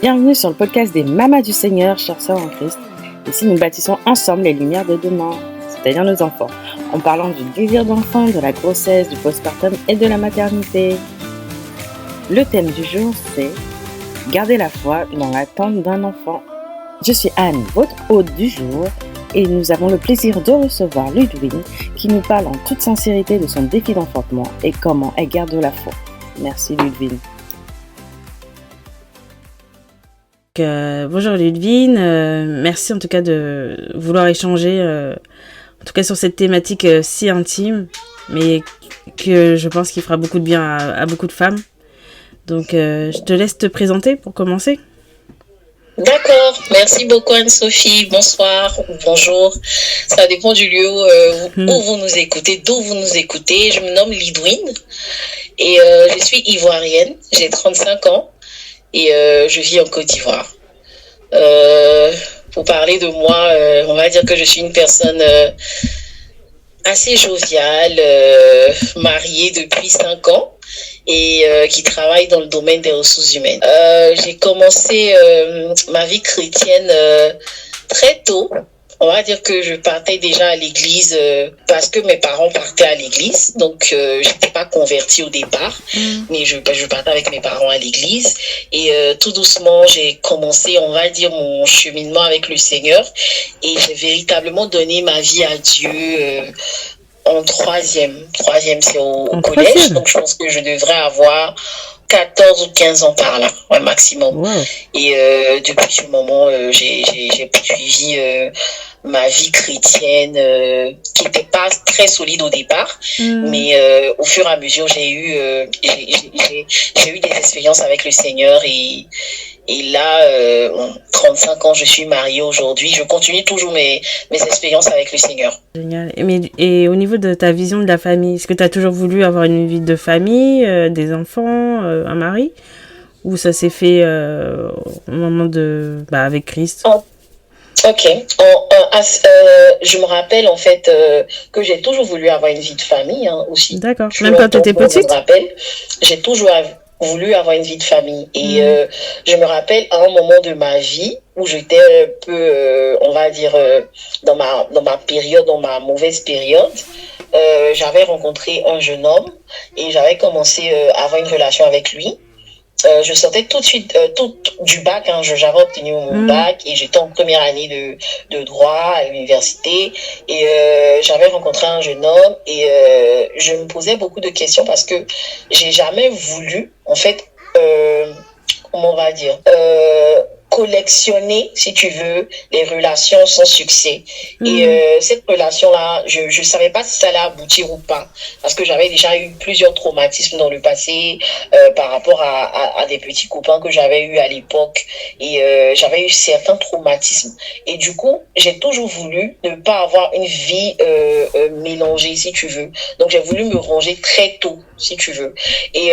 Bienvenue sur le podcast des Mamas du Seigneur, chères sœurs en Christ. Ici, nous bâtissons ensemble les lumières de demain, c'est-à-dire nos enfants, en parlant du désir d'enfant, de la grossesse, du postpartum et de la maternité. Le thème du jour, c'est « Garder la foi dans l'attente d'un enfant ». Je suis Anne, votre hôte du jour, et nous avons le plaisir de recevoir Ludwine, qui nous parle en toute sincérité de son défi d'enfantement et comment elle garde la foi. Merci Ludwine. Bonjour Ludwine, merci en tout cas de vouloir échanger, en tout cas sur cette thématique si intime, mais que je pense qu'il fera beaucoup de bien à beaucoup de femmes. Donc je te laisse te présenter pour commencer. D'accord, merci beaucoup Anne-Sophie, bonsoir ou bonjour, ça dépend du lieu où vous nous écoutez, d'où vous nous écoutez. Je me nomme Ludwine et je suis ivoirienne, j'ai 35 ans. Et je vis en Côte d'Ivoire. Pour parler de moi, on va dire que je suis une personne assez joviale, mariée depuis 5 ans et qui travaille dans le domaine des ressources humaines. J'ai commencé ma vie chrétienne très tôt. On va dire que je partais déjà à l'église parce que mes parents partaient à l'église. Donc, je n'étais pas convertie au départ, mais je partais avec mes parents à l'église. Et tout doucement, j'ai commencé, on va dire, mon cheminement avec le Seigneur. Et j'ai véritablement donné ma vie à Dieu en troisième. Troisième, c'est au collège. Donc, je pense que je devrais avoir 14 ou 15 ans par là, un maximum. Wow. Et depuis ce moment, j'ai suivi ma vie chrétienne qui n'était pas très solide au départ, mais au fur et à mesure, j'ai eu des expériences avec le Seigneur et là, 35 ans, je suis mariée aujourd'hui. Je continue toujours mes expériences avec le Seigneur. Génial. Et au niveau de ta vision de la famille, est-ce que tu as toujours voulu avoir une vie de famille, des enfants, un mari? Ou ça s'est fait au moment avec Christ? Ok. Je me rappelle en fait que j'ai toujours voulu avoir une vie de famille aussi. D'accord. Même quand tu étais petite? Je me rappelle, j'ai toujours voulu avoir une vie de famille. Et je me rappelle à un moment de ma vie où j'étais un peu, on va dire, dans ma période, dans ma mauvaise période, j'avais rencontré un jeune homme et j'avais commencé à avoir une relation avec lui. Je sortais tout de suite du bac, j'avais obtenu mon bac et j'étais en première année de droit à l'université et j'avais rencontré un jeune homme et je me posais beaucoup de questions parce que j'ai jamais voulu, en fait, comment on va dire, collectionner, si tu veux, les relations sans succès. Et cette relation-là, je savais pas si ça allait aboutir ou pas, parce que j'avais déjà eu plusieurs traumatismes dans le passé par rapport à des petits copains que j'avais eu à l'époque, et j'avais eu certains traumatismes. Et du coup, j'ai toujours voulu ne pas avoir une vie mélangée, si tu veux. Donc, j'ai voulu me ranger très tôt, si tu veux. Et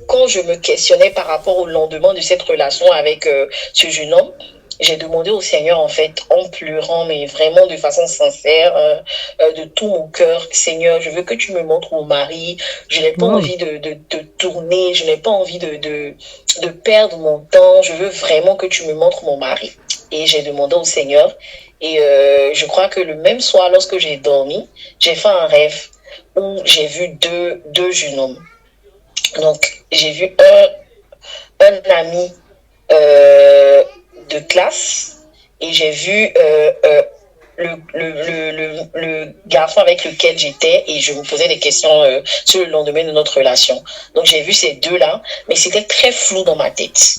quand je me questionnais par rapport au lendemain de cette relation avec ce jeune homme, j'ai demandé au Seigneur, en fait, en pleurant, mais vraiment de façon sincère, de tout mon cœur, Seigneur, je veux que tu me montres mon mari, je n'ai pas envie de tourner, je n'ai pas envie de perdre mon temps, je veux vraiment que tu me montres mon mari. Et j'ai demandé au Seigneur, et je crois que le même soir, lorsque j'ai dormi, j'ai fait un rêve où j'ai vu deux jeunes hommes. Donc, j'ai vu un ami de classe et j'ai vu le garçon avec lequel j'étais et je me posais des questions sur le lendemain de notre relation. Donc, j'ai vu ces deux-là, mais c'était très flou dans ma tête.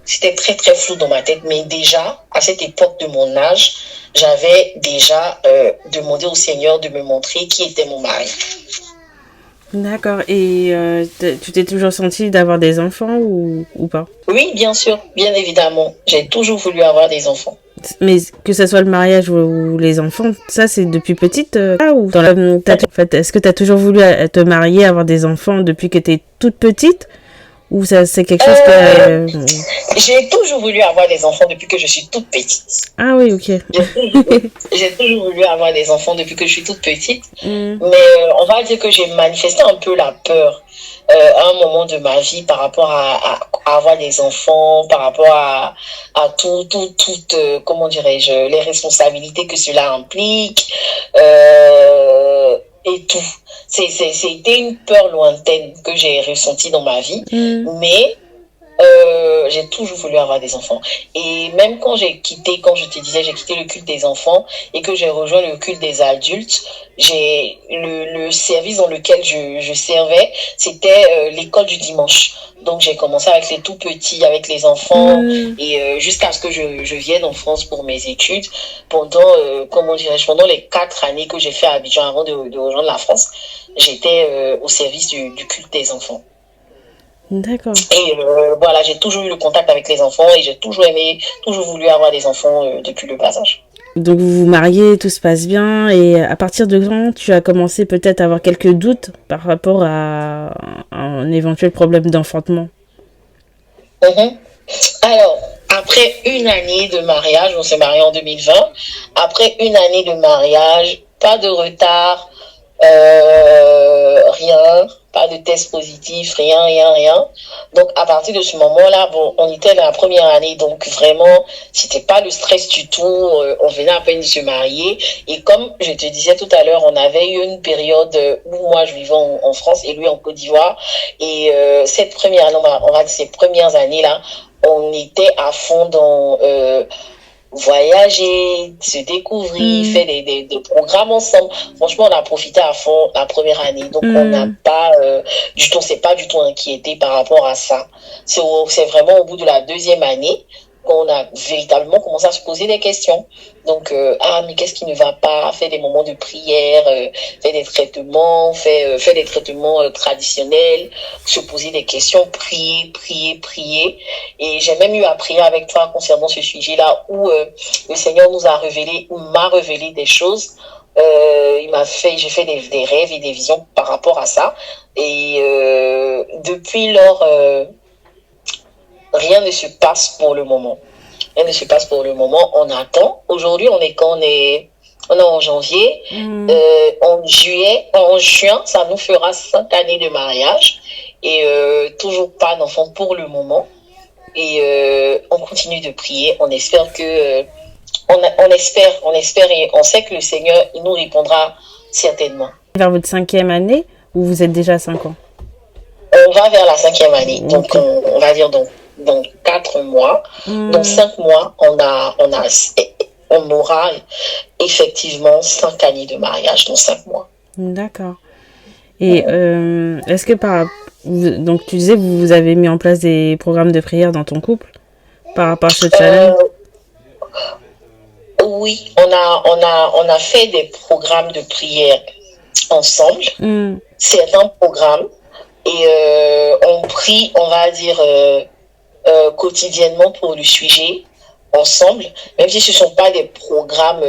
C'était très, très flou dans ma tête. Mais déjà, à cette époque de mon âge, j'avais déjà demandé au Seigneur de me montrer qui était mon mari. D'accord. Et tu t'es toujours sentie d'avoir des enfants ou pas? Oui, bien sûr, bien évidemment. J'ai toujours voulu avoir des enfants. Mais que ce soit le mariage ou les enfants, ça c'est depuis petite ou est-ce que tu as toujours voulu te marier, avoir des enfants depuis que tu es toute petite? Ou ça, c'est quelque chose que... J'ai toujours voulu avoir des enfants depuis que je suis toute petite. Ah oui, ok. J'ai toujours voulu avoir des enfants depuis que je suis toute petite. Mm. Mais on va dire que j'ai manifesté un peu la peur à un moment de ma vie par rapport à avoir des enfants, par rapport à comment dirais-je, les responsabilités que cela implique et tout. C'était une peur lointaine que j'ai ressentie dans ma vie, mais j'ai toujours voulu avoir des enfants. Et même quand je te disais, j'ai quitté le culte des enfants et que j'ai rejoint le culte des adultes, le service dans lequel je servais, c'était l'école du dimanche. Donc j'ai commencé avec les tout petits, avec les enfants, et jusqu'à ce que je vienne en France pour mes études. Pendant, pendant les 4 années que j'ai fait à Abidjan avant de rejoindre la France, j'étais au service du culte des enfants. D'accord. Et voilà, j'ai toujours eu le contact avec les enfants et j'ai toujours voulu avoir des enfants depuis le bas âge. Donc vous vous mariez, tout se passe bien, et à partir de quand tu as commencé peut-être à avoir quelques doutes par rapport à un éventuel problème d'enfantement? Alors, après une année de mariage, on s'est marié en 2020, après une année de mariage, pas de retard, rien, pas de test positif, rien. Donc, à partir de ce moment-là, bon, on était dans la première année, donc vraiment, c'était pas le stress du tout, on venait à peine de se marier. Et comme je te disais tout à l'heure, on avait eu une période où moi, je vivais en France et lui en Côte d'Ivoire. Et cette première année, on va dire ces premières années-là, on était à fond dans... voyager, se découvrir, faire des programmes ensemble. Franchement, on a profité à fond la première année. Donc, on n'a pas on s'est pas du tout inquiété par rapport à ça. C'est vraiment au bout de la deuxième année qu'on a véritablement commencé à se poser des questions. Donc, mais qu'est-ce qui ne va pas? Faire des moments de prière, faire des traitements, faire des traitements traditionnels, se poser des questions, prier. Et j'ai même eu à prier avec toi concernant ce sujet-là où le Seigneur m'a révélé des choses. J'ai fait des rêves et des visions par rapport à ça. Et depuis lors, rien ne se passe pour le moment. On attend. Aujourd'hui, on est en janvier. En juin, ça nous fera 5 années de mariage. Et toujours pas d'enfant pour le moment. Et on continue de prier. On espère que... on espère et on sait que le Seigneur, il nous répondra certainement. Vers votre 5e année, ou vous êtes déjà à 5 ans? On va vers la 5e année. Okay. Donc, on va dire dans 4 mois. Dans 5 mois, on aura effectivement 5 années de mariage dans 5 mois. D'accord. Et est-ce que donc tu disais que vous avez mis en place des programmes de prière dans ton couple par rapport à ce challenge? Oui, on a fait des programmes de prière ensemble. Certains programmes. Et on prie, on va dire, quotidiennement pour le sujet ensemble, même si ce ne sont pas des programmes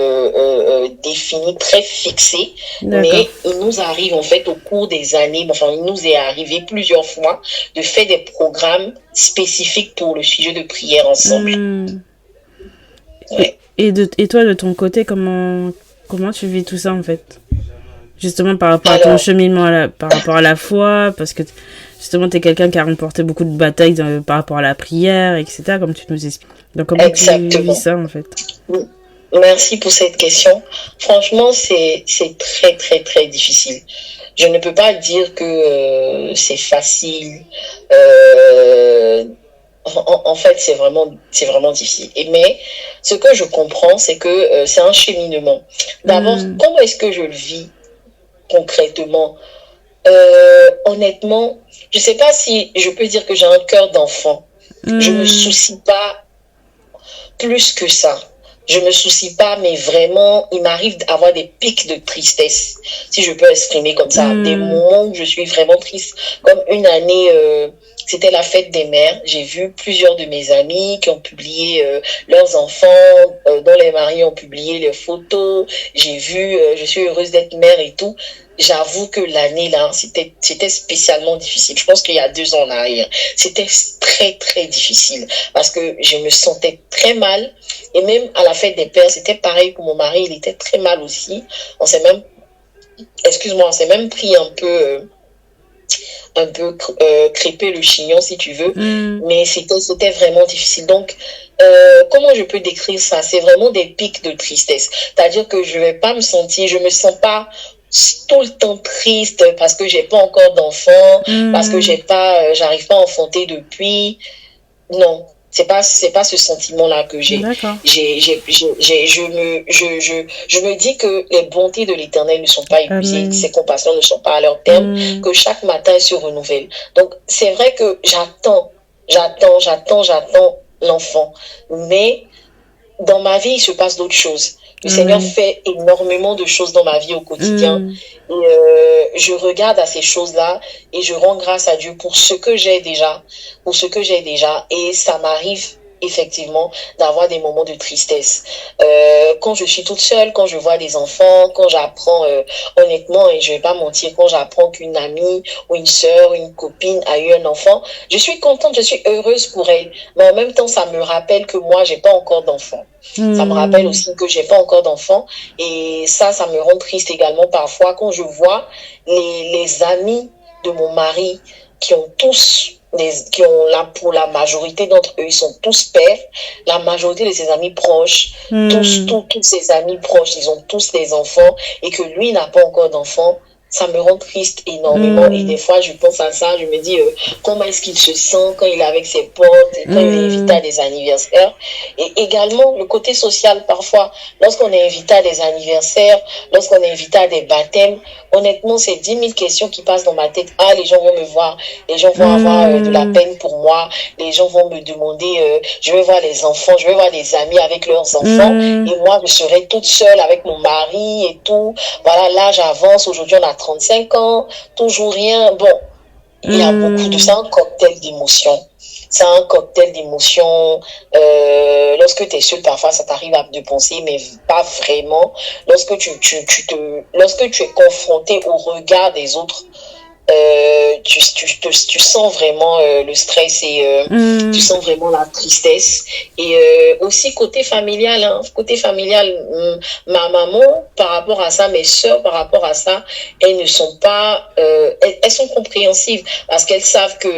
définis, très fixés. Mais il nous arrive en fait au cours des années, il nous est arrivé plusieurs fois de faire des programmes spécifiques pour le sujet de prière ensemble. Ouais. Et toi, de ton côté, comment tu vis tout ça en fait? Justement par rapport à ton cheminement, par rapport à la foi, parce que justement tu es quelqu'un qui a remporté beaucoup de batailles par rapport à la prière, etc., comme tu nous expliques. Donc comment tu vis ça en fait? Merci pour cette question. Franchement, c'est très très très difficile. Je ne peux pas dire que c'est facile. En fait, c'est vraiment difficile. Mais ce que je comprends, c'est que c'est un cheminement. D'abord, comment est-ce que je le vis concrètement? Honnêtement, je ne sais pas si je peux dire que j'ai un cœur d'enfant. Je ne me soucie pas plus que ça. Je ne me soucie pas, mais vraiment, il m'arrive d'avoir des pics de tristesse, si je peux exprimer comme ça. Des moments où je suis vraiment triste. Comme une année, c'était la fête des mères. J'ai vu plusieurs de mes amis qui ont publié leurs enfants, dont les maris ont publié les photos. J'ai vu, je suis heureuse d'être mère et tout. j'avoue que l'année là, c'était spécialement difficile. Je pense qu'il y a 2 ans en arrière, c'était très très difficile parce que je me sentais très mal et même à la fête des pères, c'était pareil pour mon mari, il était très mal aussi. On s'est même, excuse-moi, on s'est même pris un peu crêper le chignon si tu veux, mais c'était vraiment difficile. Donc comment je peux décrire ça? C'est vraiment des pics de tristesse, c'est-à-dire que je me sens pas tout le temps triste parce que j'ai pas encore d'enfant, parce que j'arrive pas à enfanter depuis. Non, c'est pas ce sentiment-là que j'ai. D'accord. Je me dis que les bontés de l'Éternel ne sont pas épuisées, ses compassions ne sont pas à leur terme, que chaque matin elles se renouvellent. Donc c'est vrai que j'attends l'enfant, mais dans ma vie il se passe d'autres choses. Le Seigneur fait énormément de choses dans ma vie au quotidien. Et je regarde à ces choses-là et je rends grâce à Dieu pour ce que j'ai déjà. Et ça m'arrive effectivement d'avoir des moments de tristesse. Quand je suis toute seule, quand je vois des enfants, quand j'apprends, honnêtement, et je vais pas mentir, quand j'apprends qu'une amie ou une sœur, une copine a eu un enfant, je suis contente, je suis heureuse pour elle. Mais en même temps, ça me rappelle que moi, j'ai pas encore d'enfant. Ça me rappelle aussi que j'ai pas encore d'enfant. Et ça me rend triste également parfois quand je vois les amis de mon mari qui ont là, pour la majorité d'entre eux, ils sont tous pères. La majorité de ses amis proches, tous ses amis proches, ils ont tous des enfants et que lui n'a pas encore d'enfants. Ça me rend triste énormément et des fois je pense à ça, je me dis comment est-ce qu'il se sent quand il est avec ses potes, quand il est invité à des anniversaires. Et également le côté social parfois, lorsqu'on est invité à des anniversaires, lorsqu'on est invité à des baptêmes, honnêtement c'est 10 000 questions qui passent dans ma tête. Ah, les gens vont me voir, les gens vont avoir de la peine pour moi, les gens vont me demander, je vais voir les enfants, je vais voir les amis avec leurs enfants et moi je serai toute seule avec mon mari et tout. Voilà, là j'avance, aujourd'hui on a 35 ans, toujours rien. Bon, il y a beaucoup de ça, un cocktail d'émotions. C'est un cocktail d'émotions. Lorsque tu es seul, parfois, ça t'arrive de penser, mais pas vraiment. Lorsque tu es confronté au regard des autres, tu sens vraiment le stress et tu sens vraiment la tristesse. Et aussi côté familial, ma maman par rapport à ça, mes soeurs par rapport à ça, elles ne sont pas elles sont compréhensives parce qu'elles savent que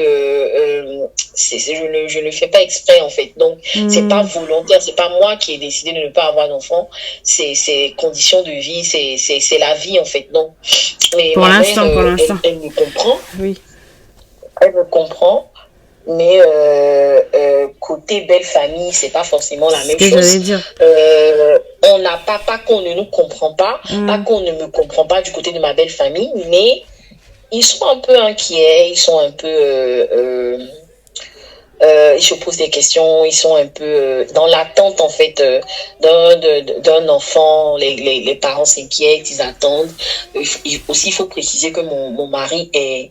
je ne fais pas exprès en fait, donc c'est pas volontaire, c'est pas moi qui ai décidé de ne pas avoir d'enfant, c'est conditions de vie, c'est la vie en fait. Donc mais pour l'instant, elle me comprend. Oui. Elle me comprend, mais côté belle famille, c'est pas forcément la même chose. J'allais dire. On n'a pas qu'on ne nous comprend pas, pas qu'on ne me comprend pas du côté de ma belle famille, mais ils sont un peu inquiets, ils sont un peu ils se posent des questions, ils sont un peu dans l'attente en fait d'un enfant. Les parents s'inquiètent, ils attendent. Aussi, il faut préciser que mon mari est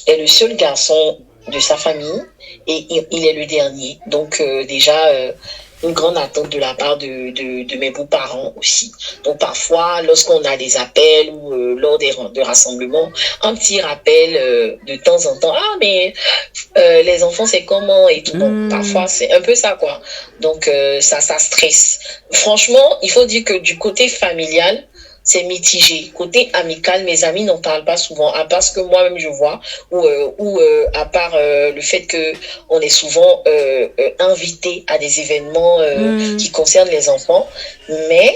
le seul garçon de sa famille et il est le dernier. Donc déjà une grande attente de la part de mes beaux-parents aussi. Donc parfois, lorsqu'on a des appels ou lors de rassemblements, un petit rappel de temps en temps. Ah, mais les enfants, c'est comment et tout. Donc parfois, c'est un peu ça, quoi. Donc ça stresse. Franchement, il faut dire que du côté familial, c'est mitigé. Côté amical, mes amis n'en parlent pas souvent, à part ce que moi-même je vois, ou à part le fait que on est souvent invité à des événements qui concernent les enfants. Mais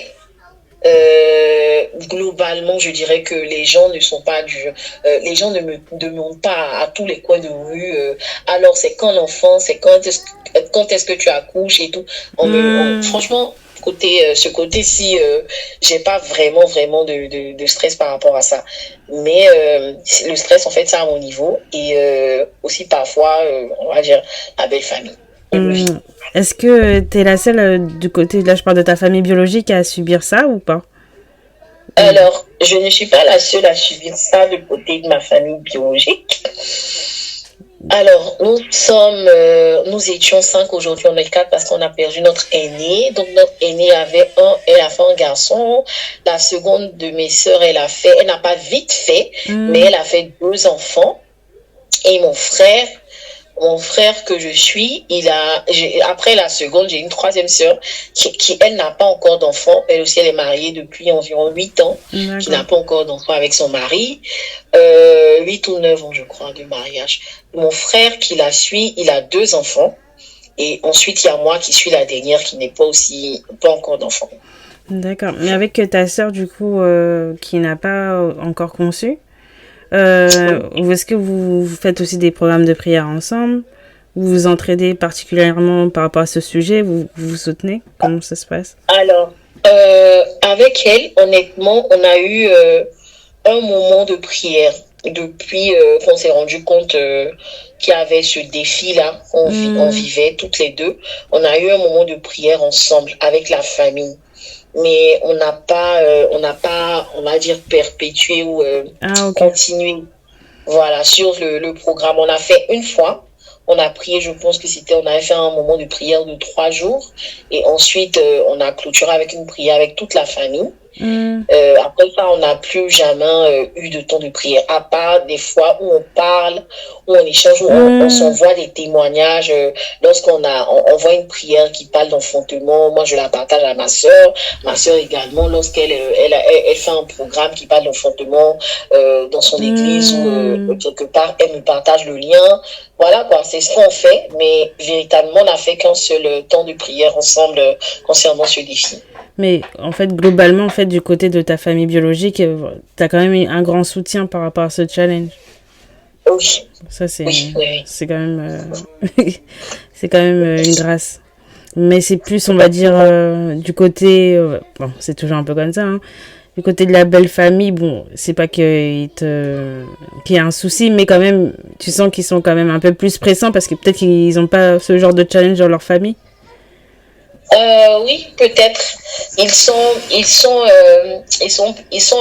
globalement, je dirais que les gens ne sont pas les gens ne me demandent pas à tous les coins de rue. Alors, c'est quand l'enfant, c'est quand est-ce que tu accouches et tout. Franchement. Ce côté-ci, j'ai pas vraiment de stress par rapport à ça. Mais le stress, en fait, c'est à mon niveau. Et aussi, parfois, on va dire, la belle famille. Est-ce que tu es la seule du côté, là je parle de ta famille biologique, à subir ça ou pas? Alors, je ne suis pas la seule à subir ça du côté de ma famille biologique. Alors, nous étions 5, aujourd'hui on est 4 parce qu'on a perdu notre aîné. Donc, notre aîné elle a fait un garçon. La seconde de mes sœurs, elle n'a pas vite fait, mais elle a fait 2 enfants. Et mon frère que je suis, après la seconde, j'ai une troisième sœur qui elle n'a pas encore d'enfant. Elle aussi, elle est mariée depuis environ 8 ans, qui n'a pas encore d'enfant avec son mari. 8 ou 9 ans, je crois, de mariage. Mon frère qui la suit, il a 2 enfants. Et ensuite, il y a moi qui suis la dernière qui n'est pas encore d'enfant. D'accord. Mais avec ta sœur, du coup, qui n'a pas encore conçu, est-ce que vous faites aussi des programmes de prière ensemble? Vous vous entraidez particulièrement par rapport à ce sujet? Vous vous soutenez? Comment ça se passe? Alors, avec elle, honnêtement, on a eu un moment de prière depuis qu'on s'est rendu compte qu'il y avait ce défi-là. On vivait toutes les deux. On a eu un moment de prière ensemble avec la famille. Mais on n'a pas, on va dire, perpétué ou continué. Voilà, sur le programme. On a fait une fois. On a prié, je pense que on avait fait un moment de prière de 3 jours. Et ensuite, on a clôturé avec une prière avec toute la famille. Après ça, on n'a plus jamais eu de temps de prière, à part des fois où on parle, où on échange, où on s'envoie des témoignages. Lorsqu'on voit une prière qui parle d'enfantement, moi je la partage à ma sœur également, lorsqu'elle elle fait un programme qui parle d'enfantement dans son église ou quelque part, elle me partage le lien. Voilà quoi, c'est ce qu'on fait, mais véritablement on n'a fait qu'un seul temps de prière ensemble concernant ce défi. Mais en fait, globalement, en fait, du côté de ta famille biologique, tu as quand même un grand soutien par rapport à ce challenge. Oui. Ça, c'est quand même, c'est quand même une grâce. Mais c'est plus, on va dire, du côté, bon, c'est toujours un peu comme ça, hein, du côté de la belle famille, bon, c'est pas qu'il y a un souci, mais quand même, tu sens qu'ils sont quand même un peu plus pressants parce que peut-être qu'ils n'ont pas ce genre de challenge dans leur famille. Oui, peut-être. Ils sont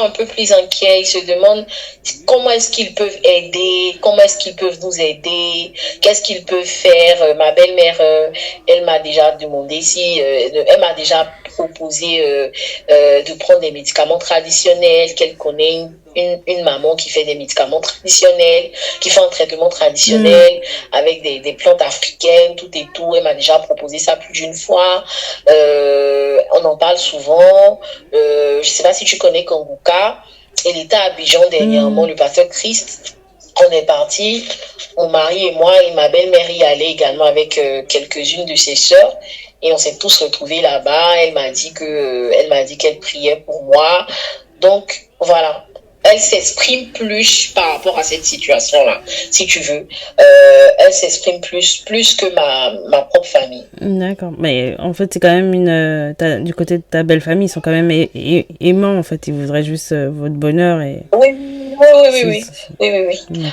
un peu plus inquiets. Ils se demandent comment est-ce qu'ils peuvent aider, comment est-ce qu'ils peuvent nous aider, qu'est-ce qu'ils peuvent faire. Ma belle-mère, elle m'a déjà demandé elle m'a déjà proposé de prendre des médicaments traditionnels qu'elle connaît. Une maman qui fait des médicaments traditionnels, qui fait un traitement traditionnel avec des plantes africaines, tout et tout. Elle m'a déjà proposé ça plus d'une fois. On en parle souvent. Je ne sais pas si tu connais Kanguka. Elle était à Abidjan dernièrement, le pasteur Christ. On est parti, mon mari et moi et ma belle-mère y allaient également avec quelques-unes de ses sœurs. Et on s'est tous retrouvés là-bas. Elle m'a dit qu'elle priait pour moi. Donc, voilà. Elle s'exprime plus par rapport à cette situation-là, si tu veux. Elle s'exprime plus que ma propre famille. D'accord. Mais en fait, c'est quand même du côté de ta belle famille, ils sont quand même aimants, en fait. Ils voudraient juste votre bonheur. Et... Oui.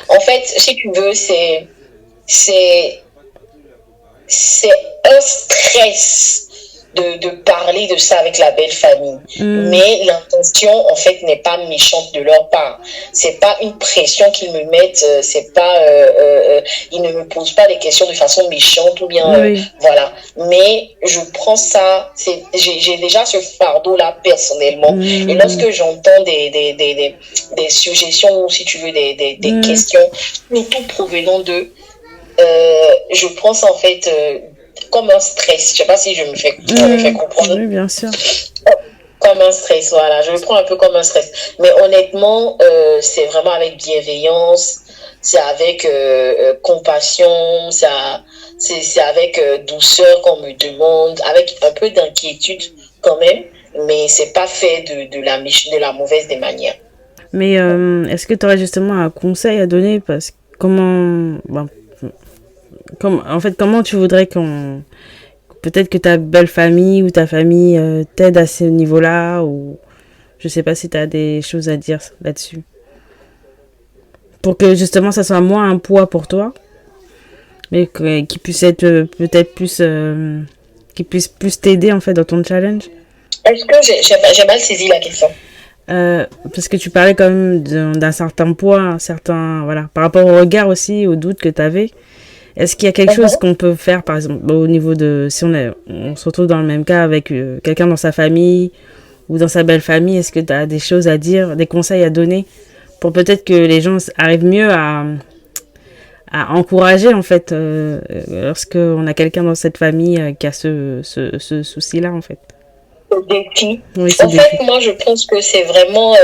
En fait, si tu veux, c'est un stress de parler de ça avec la belle famille. Mais l'intention, en fait, n'est pas méchante de leur part. C'est pas une pression qu'ils me mettent, c'est pas, ils ne me posent pas des questions de façon méchante ou bien, voilà. Mais je prends ça, j'ai déjà ce fardeau-là personnellement. Et lorsque j'entends des suggestions ou si tu veux des questions, surtout provenant d'eux, je prends ça en fait, comme un stress. Je ne sais pas si je me fais comprendre. Oui, bien sûr. Comme un stress, voilà. Je le prends un peu comme un stress. Mais honnêtement, c'est vraiment avec bienveillance, c'est avec compassion, c'est avec douceur qu'on me demande, avec un peu d'inquiétude quand même, mais c'est pas fait de la mauvaise des manières. Mais est-ce que tu aurais justement un conseil à donner? Parce que comment tu voudrais peut-être que ta belle famille ou ta famille t'aide à ce niveau-là, ou je sais pas si tu as des choses à dire là-dessus. Pour que justement ça soit moins un poids pour toi, mais qu'il puisse être peut-être plus qu'il puisse plus t'aider en fait dans ton challenge. Est-ce que j'ai mal saisi la question? Parce que tu parlais quand même d'un certain poids, un certain, voilà, par rapport au regard aussi, au doute que tu avais. Est-ce qu'il y a quelque chose qu'on peut faire, par exemple, au niveau de, si on se retrouve dans le même cas avec quelqu'un dans sa famille ou dans sa belle famille, est-ce que tu as des choses à dire, des conseils à donner pour peut-être que les gens arrivent mieux à encourager, en fait, lorsqu'on a quelqu'un dans cette famille qui a ce souci-là, en fait. Le défi. Oui, En fait, moi, je pense que c'est vraiment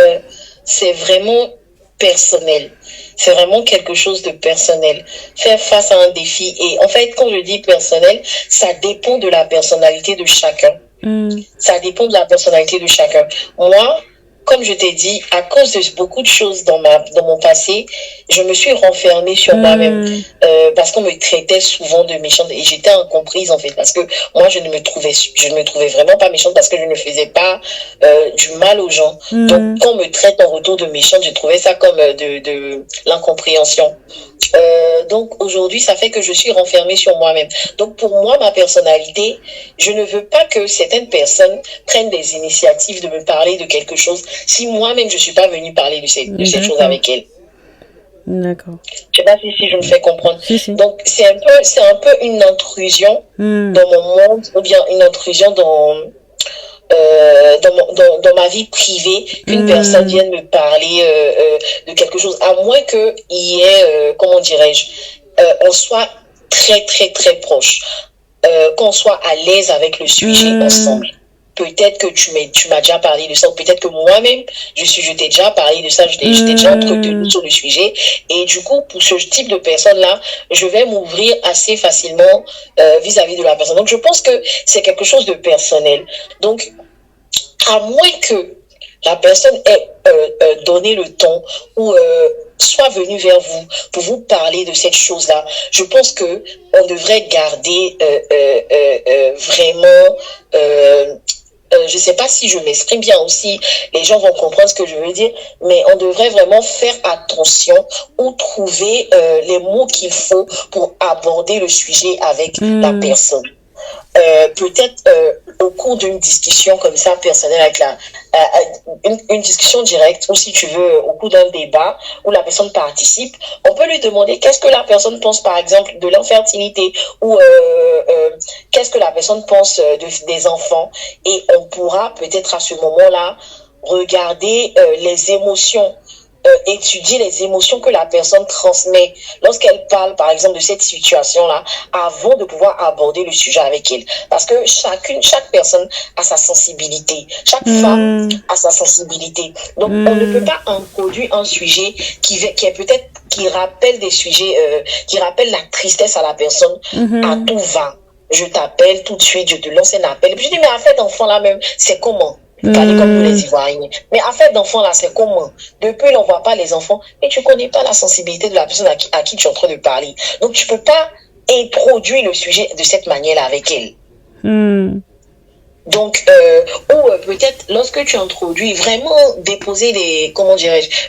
personnel. C'est vraiment quelque chose de personnel. Faire face à un défi. Et en fait, quand je dis personnel, ça dépend de la personnalité de chacun. Ça dépend de la personnalité de chacun. Moi, comme je t'ai dit, à cause de beaucoup de choses dans mon passé, je me suis renfermée sur moi-même parce qu'on me traitait souvent de méchante et j'étais incomprise en fait parce que moi je ne me trouvais vraiment pas méchante parce que je ne faisais pas du mal aux gens. Donc quand on me traite en retour de méchante, je trouvais ça comme de l'incompréhension. Donc aujourd'hui, ça fait que je suis renfermée sur moi-même. Donc pour moi, ma personnalité, je ne veux pas que certaines personnes prennent des initiatives de me parler de quelque chose si moi-même je suis pas venue parler de cette chose avec elles. D'accord. Je sais pas si je me fais comprendre. Si. Donc c'est un peu une intrusion dans mon monde ou bien une intrusion dans ma vie privée qu'une personne vienne me parler de quelque chose, à moins qu'il y ait, comment dirais-je, on soit très très très proche, qu'on soit à l'aise avec le sujet ensemble. Peut-être que tu m'as déjà parlé de ça, ou peut-être que moi-même, je t'ai déjà parlé de ça, je t'ai déjà entretenu sur le sujet. Et du coup, pour ce type de personne-là, je vais m'ouvrir assez facilement vis-à-vis de la personne. Donc, je pense que c'est quelque chose de personnel. Donc, à moins que la personne ait donné le ton ou soit venue vers vous pour vous parler de cette chose-là, je pense que on devrait garder vraiment... je ne sais pas si je m'exprime bien aussi, les gens vont comprendre ce que je veux dire, mais on devrait vraiment faire attention ou trouver les mots qu'il faut pour aborder le sujet avec la personne. Peut-être au cours d'une discussion comme ça personnelle avec une discussion directe, ou si tu veux au cours d'un débat où la personne participe, on peut lui demander qu'est-ce que la personne pense par exemple de l'infertilité ou qu'est-ce que la personne pense des enfants, et on pourra peut-être à ce moment-là regarder les émotions, étudier les émotions que la personne transmet lorsqu'elle parle, par exemple, de cette situation-là, avant de pouvoir aborder le sujet avec elle. Parce que chaque personne a sa sensibilité. Chaque femme a sa sensibilité. Donc, on ne peut pas introduire un sujet qui rappelle des sujets, qui rappelle la tristesse à la personne à tout va. Je t'appelle tout de suite, je te lance un appel. Et puis je dis, mais en fait, enfant là même, c'est comment? Parler comme nous les Ivoiriens. Mais affaire d'enfants là, c'est comment? Depuis, on ne voit pas les enfants et tu ne connais pas la sensibilité de la personne à qui tu es en train de parler. Donc, tu ne peux pas introduire le sujet de cette manière-là avec elle. Donc, ou peut-être lorsque tu introduis, vraiment déposer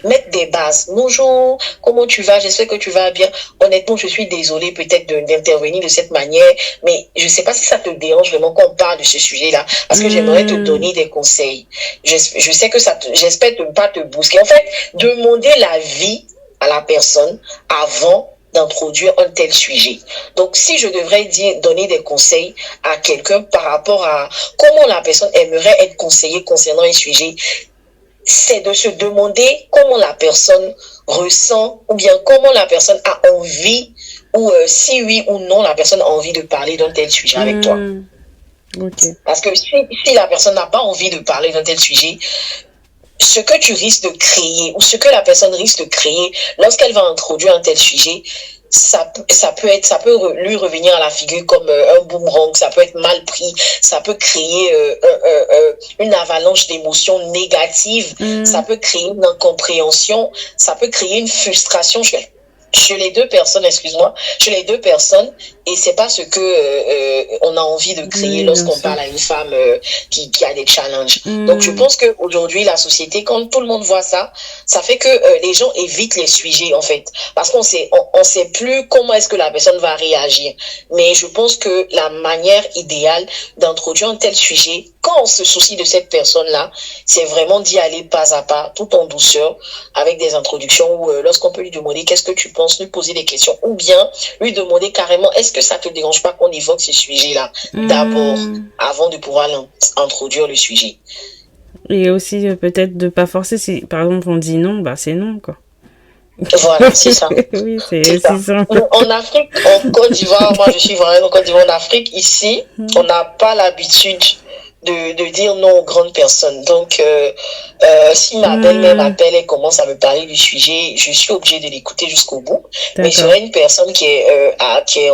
mettre des bases. Bonjour, comment tu vas? J'espère que tu vas bien. Honnêtement, je suis désolée peut-être d'intervenir de cette manière, mais je ne sais pas si ça te dérange vraiment qu'on parle de ce sujet-là, parce que j'aimerais te donner des conseils. Je sais que j'espère ne pas te bousquer. En fait, demander l'avis à la personne avant d'introduire un tel sujet. Donc, si je devrais donner des conseils à quelqu'un par rapport à comment la personne aimerait être conseillée concernant un sujet, c'est de se demander comment la personne ressent ou bien comment la personne a envie ou si oui ou non la personne a envie de parler d'un tel sujet avec toi. Okay. Parce que si la personne n'a pas envie de parler d'un tel sujet, ce que tu risques de créer ou ce que la personne risque de créer lorsqu'elle va introduire un tel sujet, ça peut lui revenir à la figure comme un boomerang, ça peut être mal pris, ça peut créer une avalanche d'émotions négatives, ça peut créer une incompréhension, ça peut créer une frustration chez les deux personnes, et c'est pas ce que on a envie de créer lorsqu'on parle à une femme qui a des challenges. Donc je pense que aujourd'hui la société, quand tout le monde voit ça, ça fait que les gens évitent les sujets en fait, parce qu'on sait plus comment est-ce que la personne va réagir. Mais je pense que la manière idéale d'introduire un tel sujet, quand on se soucie de cette personne-là, c'est vraiment d'y aller pas à pas, tout en douceur, avec des introductions où lorsqu'on peut lui demander qu'est-ce que tu penses, lui poser des questions, ou bien lui demander carrément est-ce que ça te dérange pas qu'on évoque ce sujet-là d'abord, avant de pouvoir introduire le sujet. Et aussi peut-être de pas forcer, si par exemple on dit non, bah c'est non quoi. Voilà, c'est ça. Oui, c'est ça. En Afrique, en Côte d'Ivoire, moi je suis vraiment en Côte d'Ivoire, en Afrique, ici, on n'a pas l'habitude de dire non aux grandes personnes. Donc, si ma belle-mère m'appelle et commence à me parler du sujet, je suis obligée de l'écouter jusqu'au bout. Mais je serais une personne qui est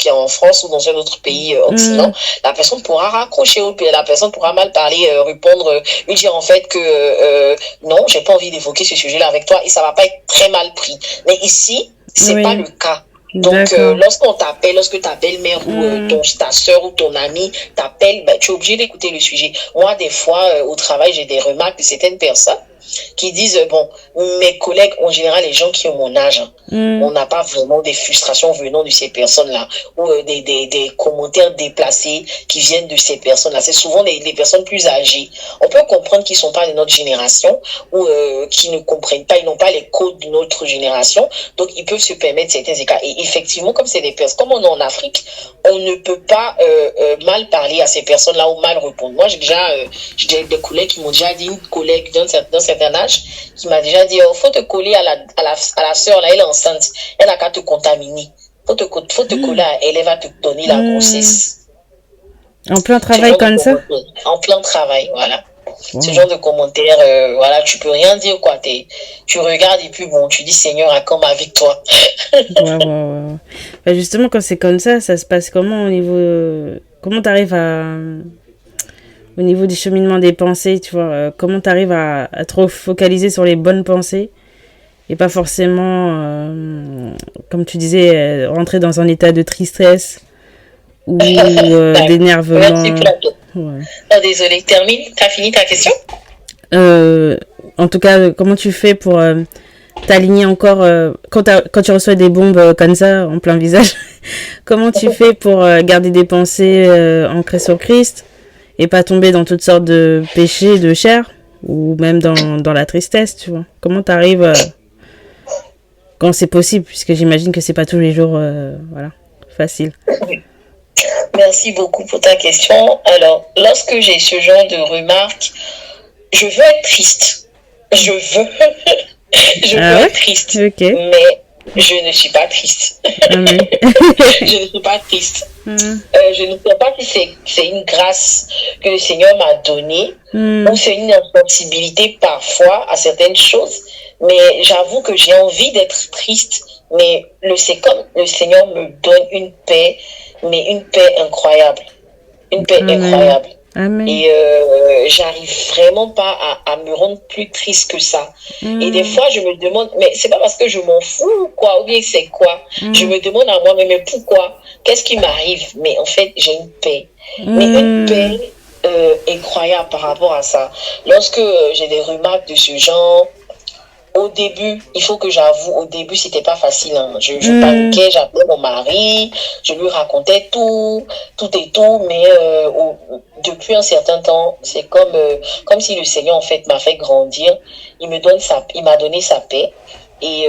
en France ou dans un autre pays occident, la personne pourra raccrocher, la personne pourra mal parler, répondre, lui dire en fait que non, j'ai pas envie d'évoquer ce sujet-là avec toi et ça va pas être très mal pris. Mais ici, c'est pas le cas. Donc, lorsqu'on t'appelle, lorsque ta belle-mère ou ta soeur ou ton ami t'appelle, ben, tu es obligé d'écouter le sujet. Moi, des fois, au travail, j'ai des remarques de certaines personnes qui disent, bon, mes collègues, en général, les gens qui ont mon âge, on n'a pas vraiment des frustrations venant de ces personnes-là ou des commentaires déplacés qui viennent de ces personnes-là. C'est souvent les personnes plus âgées. On peut comprendre qu'ils ne sont pas de notre génération ou qui ne comprennent pas, ils n'ont pas les codes de notre génération, donc ils peuvent se permettre certains écarts. Et effectivement, comme c'est des personnes, comme on est en Afrique, on ne peut pas mal parler à ces personnes-là ou mal répondre. Moi, j'ai des collègues qui m'ont déjà dit, une collègue d'un certain âge, qui m'a déjà dit, faut te coller à la sœur, là, elle est enceinte, elle n'a qu'à te contaminer. Faut te coller à elle, elle va te donner la grossesse. En plein travail comme ça? En plein travail, voilà. Ce genre de commentaires, voilà, tu peux rien dire, quoi. Tu regardes et puis bon, tu dis, Seigneur, accorde ma victoire. Bah, justement, quand c'est comme ça se passe comment au niveau... Comment t'arrives à... Au niveau du cheminement des pensées, tu vois, comment t'arrives à te focaliser sur les bonnes pensées et pas forcément, comme tu disais, rentrer dans un état de tristesse ou d'énervement. Merci, Plateau. Ouais. Oh, désolée, termine. T'as fini ta question? En tout cas, comment tu fais pour t'aligner encore quand tu reçois des bombes comme ça en plein visage? Comment tu fais pour garder des pensées ancrées sur Christ et pas tomber dans toutes sortes de péchés de chair ou même dans la tristesse, tu vois? Comment t'arrives quand c'est possible, puisque j'imagine que c'est pas tous les jours voilà, facile. Merci beaucoup pour ta question. Alors, lorsque j'ai ce genre de remarques, je veux être triste. Je veux être triste. Okay. Mais je ne suis pas triste. Je ne suis pas triste. Je ne sais pas si c'est une grâce que le Seigneur m'a donnée ou c'est une insensibilité parfois à certaines choses. Mais j'avoue que j'ai envie d'être triste. Mais c'est comme le Seigneur me donne une paix, mais une paix incroyable. Une paix incroyable. Amen. Et j'arrive vraiment pas à me rendre plus triste que ça. Et des fois, je me demande, mais c'est pas parce que je m'en fous, quoi, ou bien c'est quoi. Je me demande à moi, mais pourquoi? Qu'est-ce qui m'arrive? Mais en fait, j'ai une paix. Mais une paix incroyable par rapport à ça. Lorsque j'ai des remarques de ce genre, au début, il faut que j'avoue, au début, c'était pas facile. Hein. Je paniquais, j'appelais mon mari, je lui racontais tout et tout, mais depuis un certain temps, c'est comme si le Seigneur, en fait, m'a fait grandir. Il m'a donné sa paix. Et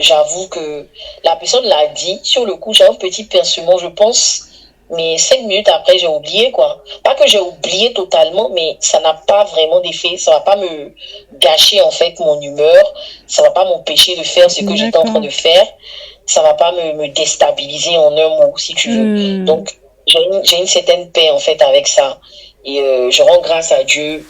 j'avoue que la personne l'a dit. Sur le coup, j'ai un petit pincement, je pense. Mais 5 minutes après, j'ai oublié, quoi. Pas que j'ai oublié totalement, mais ça n'a pas vraiment d'effet. Ça va pas me gâcher, en fait, mon humeur. Ça va pas m'empêcher de faire ce que j'étais en train de faire. Ça va pas me déstabiliser en un mot, si tu veux. Donc, j'ai une certaine paix, en fait, avec ça. Et je rends grâce à Dieu.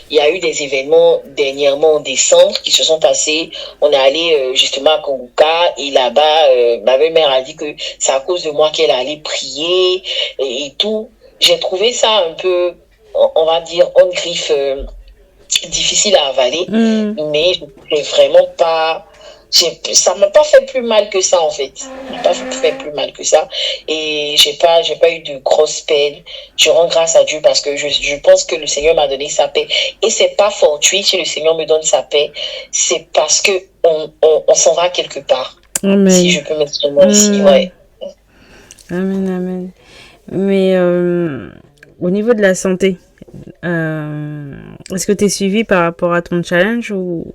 Il y a eu des événements dernièrement en décembre qui se sont passés. On est allé justement à Konguka et là-bas, ma belle-mère a dit que c'est à cause de moi qu'elle allait prier et tout. J'ai trouvé ça un peu, on va dire, en griffe difficile à avaler, mais j'ai vraiment pas... ça m'a pas fait plus mal que ça en fait. Ça m'a pas fait plus mal que ça et j'ai pas eu de grosses peines. Je rends grâce à Dieu parce que je pense que le Seigneur m'a donné sa paix et c'est pas fortuit si le Seigneur me donne sa paix, c'est parce que on s'en va quelque part. Amen. Si je peux m'exprimer ici, ouais. Amen, amen. Mais au niveau de la santé, Est-ce que tu es suivi par rapport à ton challenge ou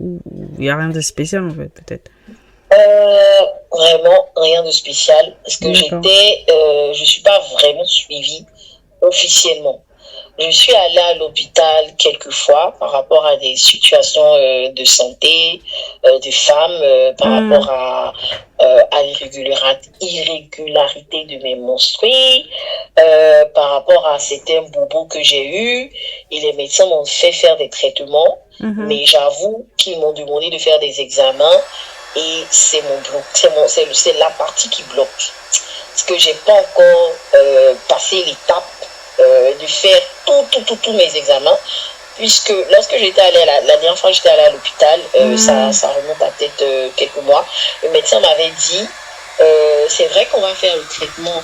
il n'y a rien de spécial en fait, peut-être? Vraiment rien de spécial parce que D'accord. je suis pas vraiment suivie officiellement. Je suis allée à l'hôpital quelques fois par rapport à des situations de santé des femmes, par rapport à l'irrégularité de mes menstrues, par rapport à certains bobos que j'ai eus. Et les médecins m'ont fait faire des traitements, mais j'avoue qu'ils m'ont demandé de faire des examens et c'est mon bloc, c'est la partie qui bloque. Parce que j'ai pas encore passé l'étape de faire tous mes examens, puisque lorsque j'étais allée la dernière fois que j'étais allée à l'hôpital, ça remonte à peut-être quelques mois, le médecin m'avait dit c'est vrai qu'on va faire le traitement,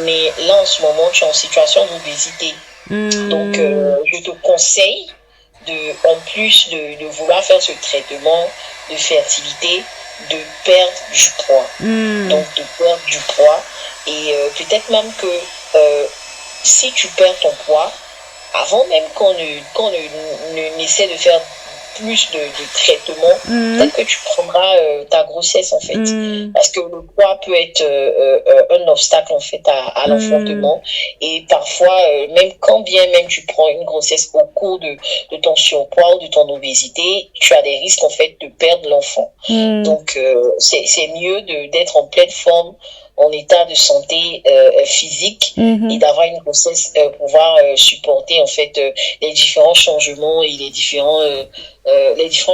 mais là en ce moment tu es en situation d'obésité, donc je te conseille en plus de vouloir faire ce traitement de fertilité, de perdre du poids. Donc de perdre du poids et peut-être même que si tu perds ton poids, avant même qu'on essaie de faire plus de traitements, peut-être que tu prendras ta grossesse en fait. Parce que le poids peut être un obstacle en fait à l'enfantement. Et parfois, même quand bien même tu prends une grossesse au cours de ton surpoids ou de ton obésité, tu as des risques en fait de perdre l'enfant. Donc c'est mieux d'être en pleine forme, en état de santé physique et d'avoir une grossesse pouvoir supporter en fait les différents changements et les différents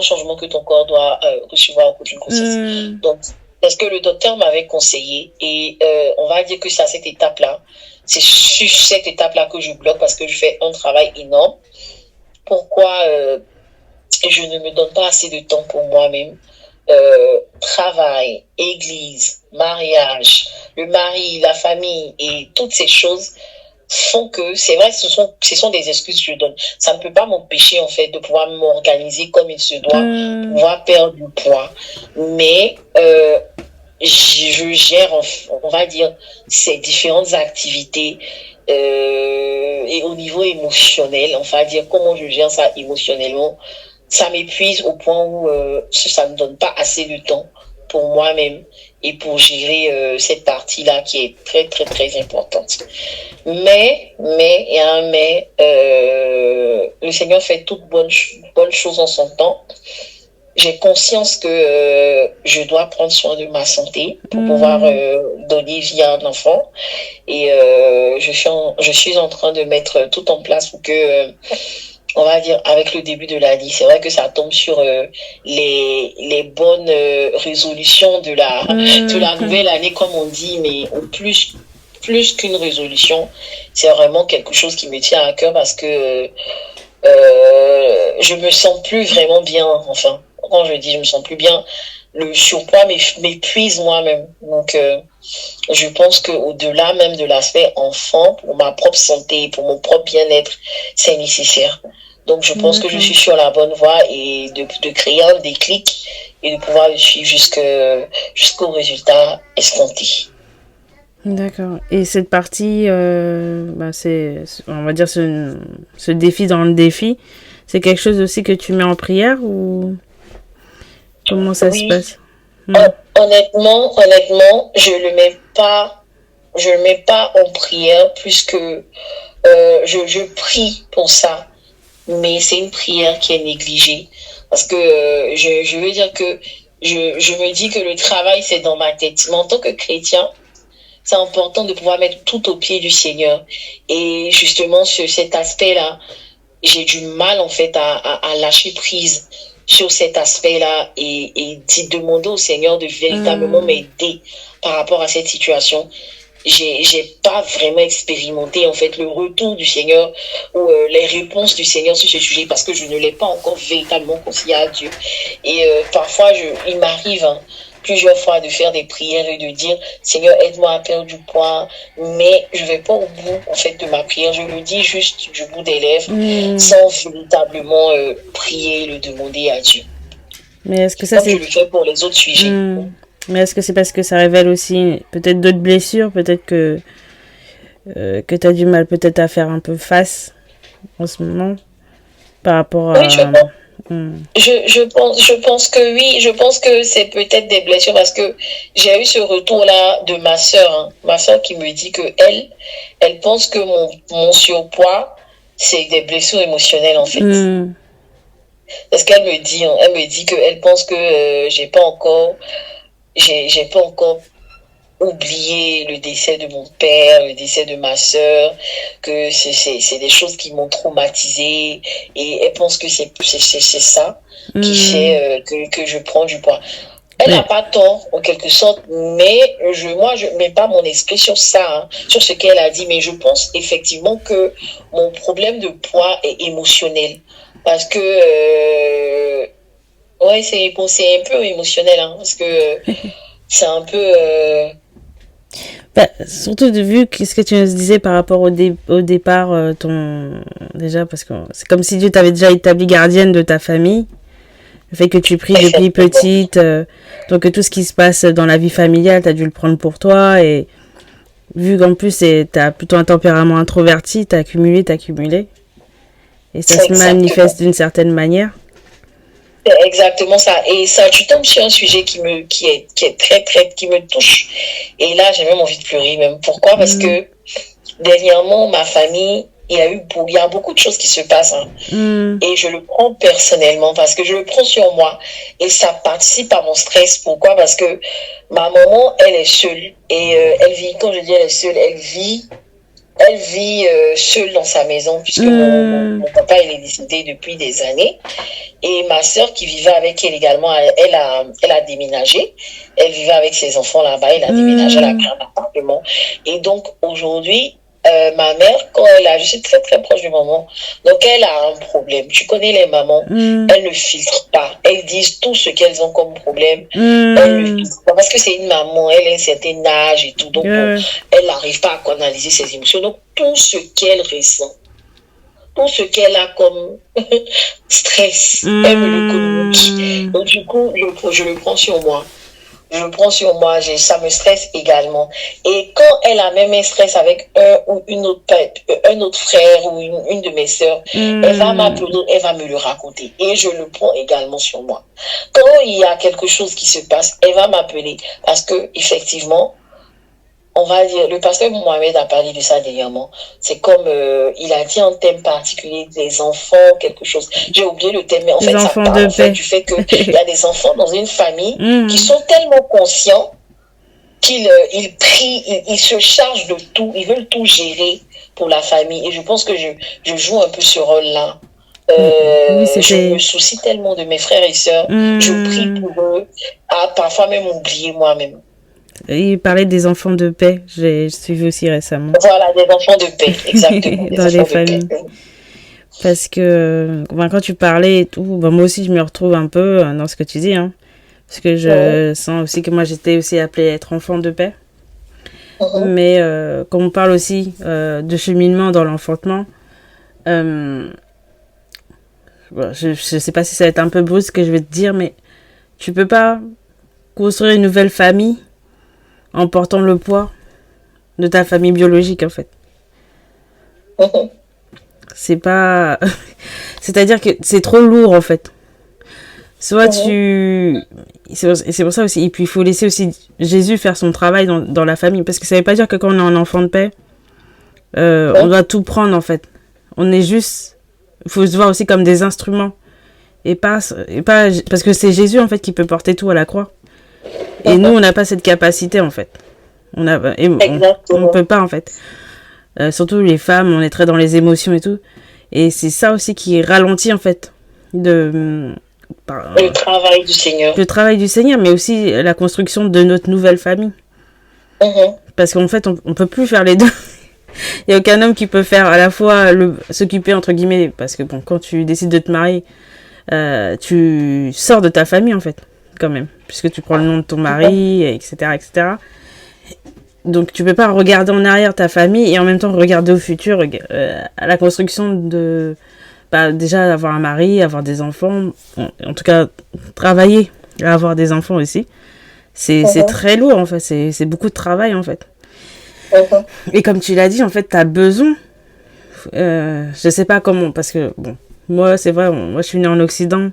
changements que ton corps doit recevoir au cours d'une grossesse. Donc c'est ce que le docteur m'avait conseillé et on va dire que c'est à cette étape-là, c'est sur cette étape-là que je bloque parce que je fais un travail énorme. Pourquoi je ne me donne pas assez de temps pour moi-même? Travail, église, mariage, le mari, la famille et toutes ces choses font que, c'est vrai, ce sont des excuses que je donne. Ça ne peut pas m'empêcher en fait de pouvoir m'organiser comme il se doit, pouvoir perdre du poids. Mais je gère, on va dire, ces différentes activités et au niveau émotionnel, on va dire comment je gère ça émotionnellement. Ça m'épuise au point où ça ne me donne pas assez de temps pour moi-même et pour gérer cette partie-là qui est très, très, très importante. Mais, il y a un mais, le Seigneur fait toute bonne chose en son temps. J'ai conscience que je dois prendre soin de ma santé pour pouvoir donner vie à un enfant. Et je suis en train de mettre tout en place pour que... on va dire avec le début de l'année, c'est vrai que ça tombe sur les bonnes résolutions de la nouvelle année comme on dit, mais plus qu'une résolution, c'est vraiment quelque chose qui me tient à cœur parce que je me sens plus vraiment bien. Enfin, quand je dis je me sens plus bien, le surpoids m'épuise moi-même. Donc je pense qu'au-delà même de l'aspect enfant, pour ma propre santé, pour mon propre bien-être, c'est nécessaire. Donc, je pense que je suis sur la bonne voie et de créer un déclic et de pouvoir le suivre jusqu'au résultat escompté. D'accord. Et cette partie, on va dire, ce défi dans le défi, c'est quelque chose aussi que tu mets en prière ou comment ça se passe? Honnêtement, je le mets pas en prière puisque je prie pour ça. Mais c'est une prière qui est négligée. Parce que je veux dire que je me dis que le travail, c'est dans ma tête. Mais en tant que chrétien, c'est important de pouvoir mettre tout au pied du Seigneur. Et justement, sur cet aspect-là, j'ai du mal, en fait, à lâcher prise sur cet aspect-là et demander au Seigneur de véritablement m'aider par rapport à cette situation. J'ai pas vraiment expérimenté en fait le retour du Seigneur ou les réponses du Seigneur sur ce sujet parce que je ne l'ai pas encore véritablement confié à Dieu. Et parfois il m'arrive plusieurs fois de faire des prières et de dire Seigneur aide-moi à perdre du poids, mais je vais pas au bout en fait de ma prière, je le dis juste du bout des lèvres sans véritablement prier et le demander à Dieu. Mais est-ce que ça comme je le fais pour les autres sujets. Mais est-ce que c'est parce que ça révèle aussi peut-être d'autres blessures, peut-être que tu as du mal peut-être à faire un peu face en ce moment par rapport Oui, à... je pense que oui, je pense que c'est peut-être des blessures parce que j'ai eu ce retour-là de ma soeur qui me dit que elle pense que mon surpoids, c'est des blessures émotionnelles en fait. Parce qu'elle me dit qu'elle pense que j'ai pas encore oublié le décès de mon père, le décès de ma sœur, que c'est des choses qui m'ont traumatisée et elle pense que c'est ça qui fait que je prends du poids. Elle n'a pas tort, en quelque sorte, mais moi, je mets pas mon esprit sur ça, hein, sur ce qu'elle a dit, mais je pense effectivement que mon problème de poids est émotionnel. Parce que, ouais, c'est un peu émotionnel, hein, parce que c'est un peu... surtout de vue ce que tu nous disais par rapport au départ, déjà, parce que c'est comme si Dieu t'avait déjà établi gardienne de ta famille. Le fait que tu pries depuis petite, donc tout ce qui se passe dans la vie familiale, tu as dû le prendre pour toi. Et vu qu'en plus, tu as plutôt un tempérament introverti, tu as accumulé. Et ça se manifeste d'une certaine manière. C'est exactement ça. Et ça, tu tombes sur un sujet qui est très, qui me touche. Et là, j'ai même envie de pleurer même. Pourquoi? Parce que dernièrement, ma famille, il y a beaucoup de choses qui se passent. Hein. Et je le prends personnellement parce que je le prends sur moi. Et ça participe à mon stress. Pourquoi? Parce que ma maman, elle est seule. Et elle vit, quand je dis elle est seule, elle vit seule dans sa maison puisque mon papa, il est décédé depuis des années. Et ma sœur qui vivait avec elle également, elle a déménagé. Elle vivait avec ses enfants là-bas. Elle a déménagé, elle a pris un appartement. Et donc, aujourd'hui, ma mère, je suis très très proche de maman, donc elle a un problème. Tu connais les mamans, elles ne filtrent pas. Elles disent tout ce qu'elles ont comme problème. Elles ne filtrent pas parce que c'est une maman, elle a un certain âge et tout. Donc, elle n'arrive pas à canaliser ses émotions. Donc, tout ce qu'elle ressent, tout ce qu'elle a comme stress, elle me le communique. Donc, du coup, je le prends sur moi. Ça me stresse également. Et quand elle a même un stress avec un autre frère ou une de mes sœurs, elle va m'appeler, elle va me le raconter. Et je le prends également sur moi. Quand il y a quelque chose qui se passe, elle va m'appeler. Parce que, effectivement, on va dire, le pasteur Mohamed a parlé de ça dernièrement. C'est comme, il a dit un thème particulier des enfants, quelque chose. J'ai oublié le thème, mais en fait, ça parle du fait qu'il y a des enfants dans une famille qui sont tellement conscients qu'ils prient, ils se chargent de tout, ils veulent tout gérer pour la famille. Et je pense que je joue un peu ce rôle-là. Je me soucie tellement de mes frères et sœurs. Je prie pour eux, à parfois même oublier moi-même. Il parlait des enfants de paix, j'ai suivi aussi récemment. Voilà, des enfants de paix, exactement. Dans les familles. Parce que quand tu parlais et tout, moi aussi je me retrouve un peu dans ce que tu dis. Hein, parce que je sens aussi que moi j'étais aussi appelée à être enfant de paix. Mais quand on parle aussi de cheminement dans l'enfantement, je sais pas si ça va être un peu brusque ce que je vais te dire, mais tu peux pas construire une nouvelle famille en portant le poids de ta famille biologique, en fait. C'est pas... C'est-à-dire que c'est trop lourd, en fait. Soit tu... C'est pour ça aussi. Et puis, il faut laisser aussi Jésus faire son travail dans la famille. Parce que ça veut pas dire que quand on est un enfant de paix, on doit tout prendre, en fait. On est juste... Il faut se voir aussi comme des instruments. Et pas... Parce que c'est Jésus, en fait, qui peut porter tout à la croix. Et nous, on n'a pas cette capacité, en fait. On peut pas, en fait. Surtout les femmes, on est très dans les émotions et tout. Et c'est ça aussi qui ralentit, en fait. Le travail du Seigneur. Le travail du Seigneur, mais aussi la construction de notre nouvelle famille. Parce qu'en fait, on peut plus faire les deux. Il n'y a aucun homme qui peut faire à la fois s'occuper, entre guillemets, parce que bon, quand tu décides de te marier, tu sors de ta famille, en fait. Quand même, puisque tu prends le nom de ton mari, etc., etc. Donc tu peux pas regarder en arrière ta famille et en même temps regarder au futur, à la construction de déjà avoir un mari, avoir des enfants, en tout cas travailler à avoir des enfants aussi. C'est très lourd, en fait, c'est beaucoup de travail, en fait. Et comme tu l'as dit, en fait, t'as besoin, je sais pas comment, parce que bon, moi c'est vrai, moi je suis née en Occident,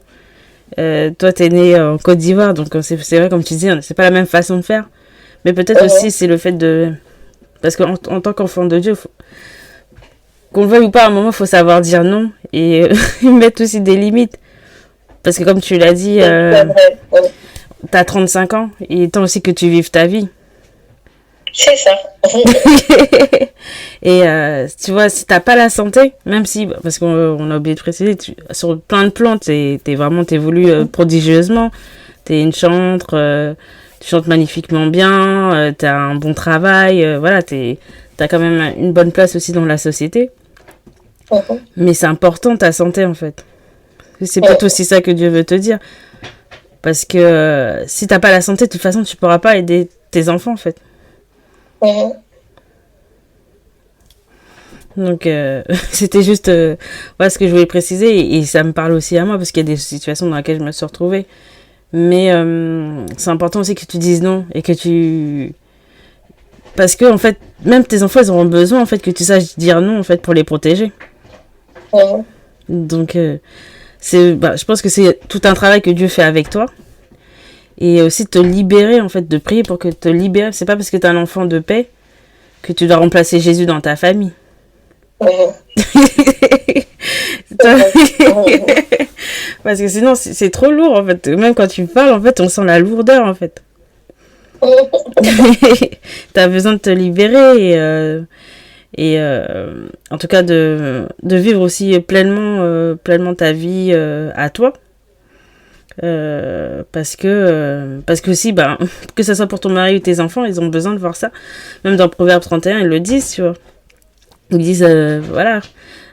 toi t'es née en Côte d'Ivoire, donc c'est vrai comme tu dis, c'est pas la même façon de faire, mais peut-être aussi c'est le fait de, parce qu'en en tant qu'enfant de Dieu, qu'on le veuille ou pas, à un moment faut savoir dire non et mettre aussi des limites, parce que comme tu l'as dit, t'as 35 ans, il est temps aussi que tu vives ta vie. C'est ça. Et tu vois, si t'as pas la santé, même si, parce qu'on a oublié de préciser, sur plein de plans, t'évolues prodigieusement. T'es une chantre, tu chantes magnifiquement bien, t'as un bon travail, voilà, t'as quand même une bonne place aussi dans la société. Mais c'est important ta santé en fait. C'est peut-être aussi ça que Dieu veut te dire. Parce que si t'as pas la santé, de toute façon, tu pourras pas aider tes enfants en fait. Donc c'était juste voilà ce que je voulais préciser et ça me parle aussi à moi parce qu'il y a des situations dans lesquelles je me suis retrouvée, mais c'est important aussi que tu dises non et que tu, parce que en fait même tes enfants ils auront besoin en fait que tu saches dire non en fait pour les protéger. Donc je pense que c'est tout un travail que Dieu fait avec toi et aussi te libérer en fait, de prier pour que te libérer. C'est pas parce que t'es un enfant de paix que tu dois remplacer Jésus dans ta famille. Parce que sinon c'est trop lourd en fait, même quand tu parles en fait on sent la lourdeur en fait. T'as besoin de te libérer et en tout cas de vivre aussi pleinement ta vie à toi. Parce que aussi que ça soit pour ton mari ou tes enfants, ils ont besoin de voir ça. Même dans Proverbe 31 ils le disent, tu vois. Ils disent voilà,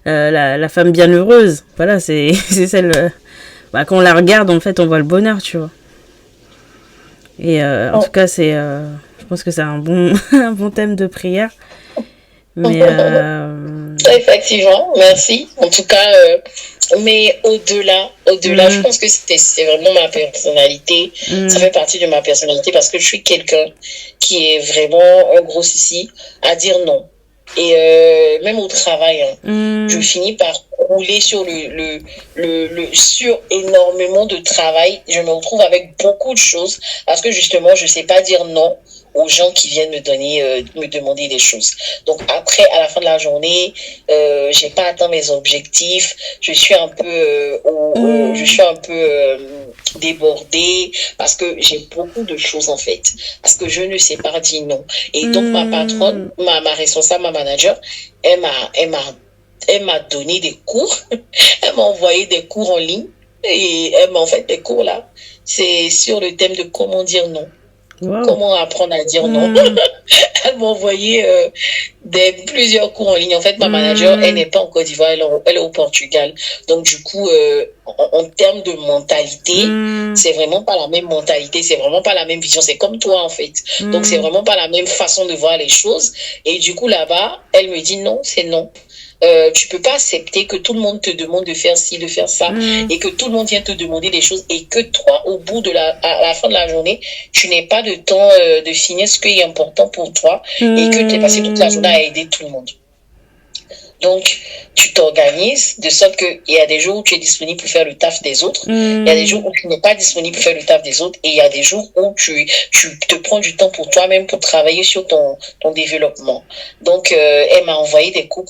la femme bienheureuse, voilà, c'est celle quand on la regarde en fait on voit le bonheur, tu vois. Et en tout cas je pense que c'est un bon un bon thème de prière. Mais effectivement, merci. En tout cas, mais au-delà, je pense que c'est vraiment ma personnalité. Ça fait partie de ma personnalité parce que je suis quelqu'un qui est vraiment un gros souci à dire non. Et même au travail, je finis par rouler sur sur énormément de travail. Je me retrouve avec beaucoup de choses parce que justement, je sais pas dire non aux gens qui viennent me demander des choses. Donc après, à la fin de la journée, j'ai pas atteint mes objectifs. Je suis un peu, débordée parce que j'ai beaucoup de choses en fait. Parce que je ne sais pas dire non. Et donc ma patronne, ma responsable, ma manager, elle m'a donné des cours. Elle m'a envoyé des cours en ligne. Et elle m'a fait des cours là. C'est sur le thème de comment dire non. Wow. Comment apprendre à dire non. Elle m'a envoyé plusieurs cours en ligne. En fait, ma manager, elle n'est pas en Côte d'Ivoire, elle est au Portugal. Donc, du coup, en termes de mentalité, c'est vraiment pas la même mentalité, c'est vraiment pas la même vision. C'est comme toi, en fait. Donc, c'est vraiment pas la même façon de voir les choses. Et du coup, là-bas, elle me dit non, c'est non. Tu peux pas accepter que tout le monde te demande de faire ci, de faire ça, et que tout le monde vient te demander des choses, et que toi, au bout à la fin de la journée, tu n'aies pas de temps de finir ce qui est important pour toi, et que tu aies passé toute la journée à aider tout le monde. Donc, tu t'organises de sorte qu'il y a des jours où tu es disponible pour faire le taf des autres, il y a des jours où tu n'es pas disponible pour faire le taf des autres, et il y a des jours où tu te prends du temps pour toi-même pour travailler sur ton développement. Donc, elle m'a envoyé des cours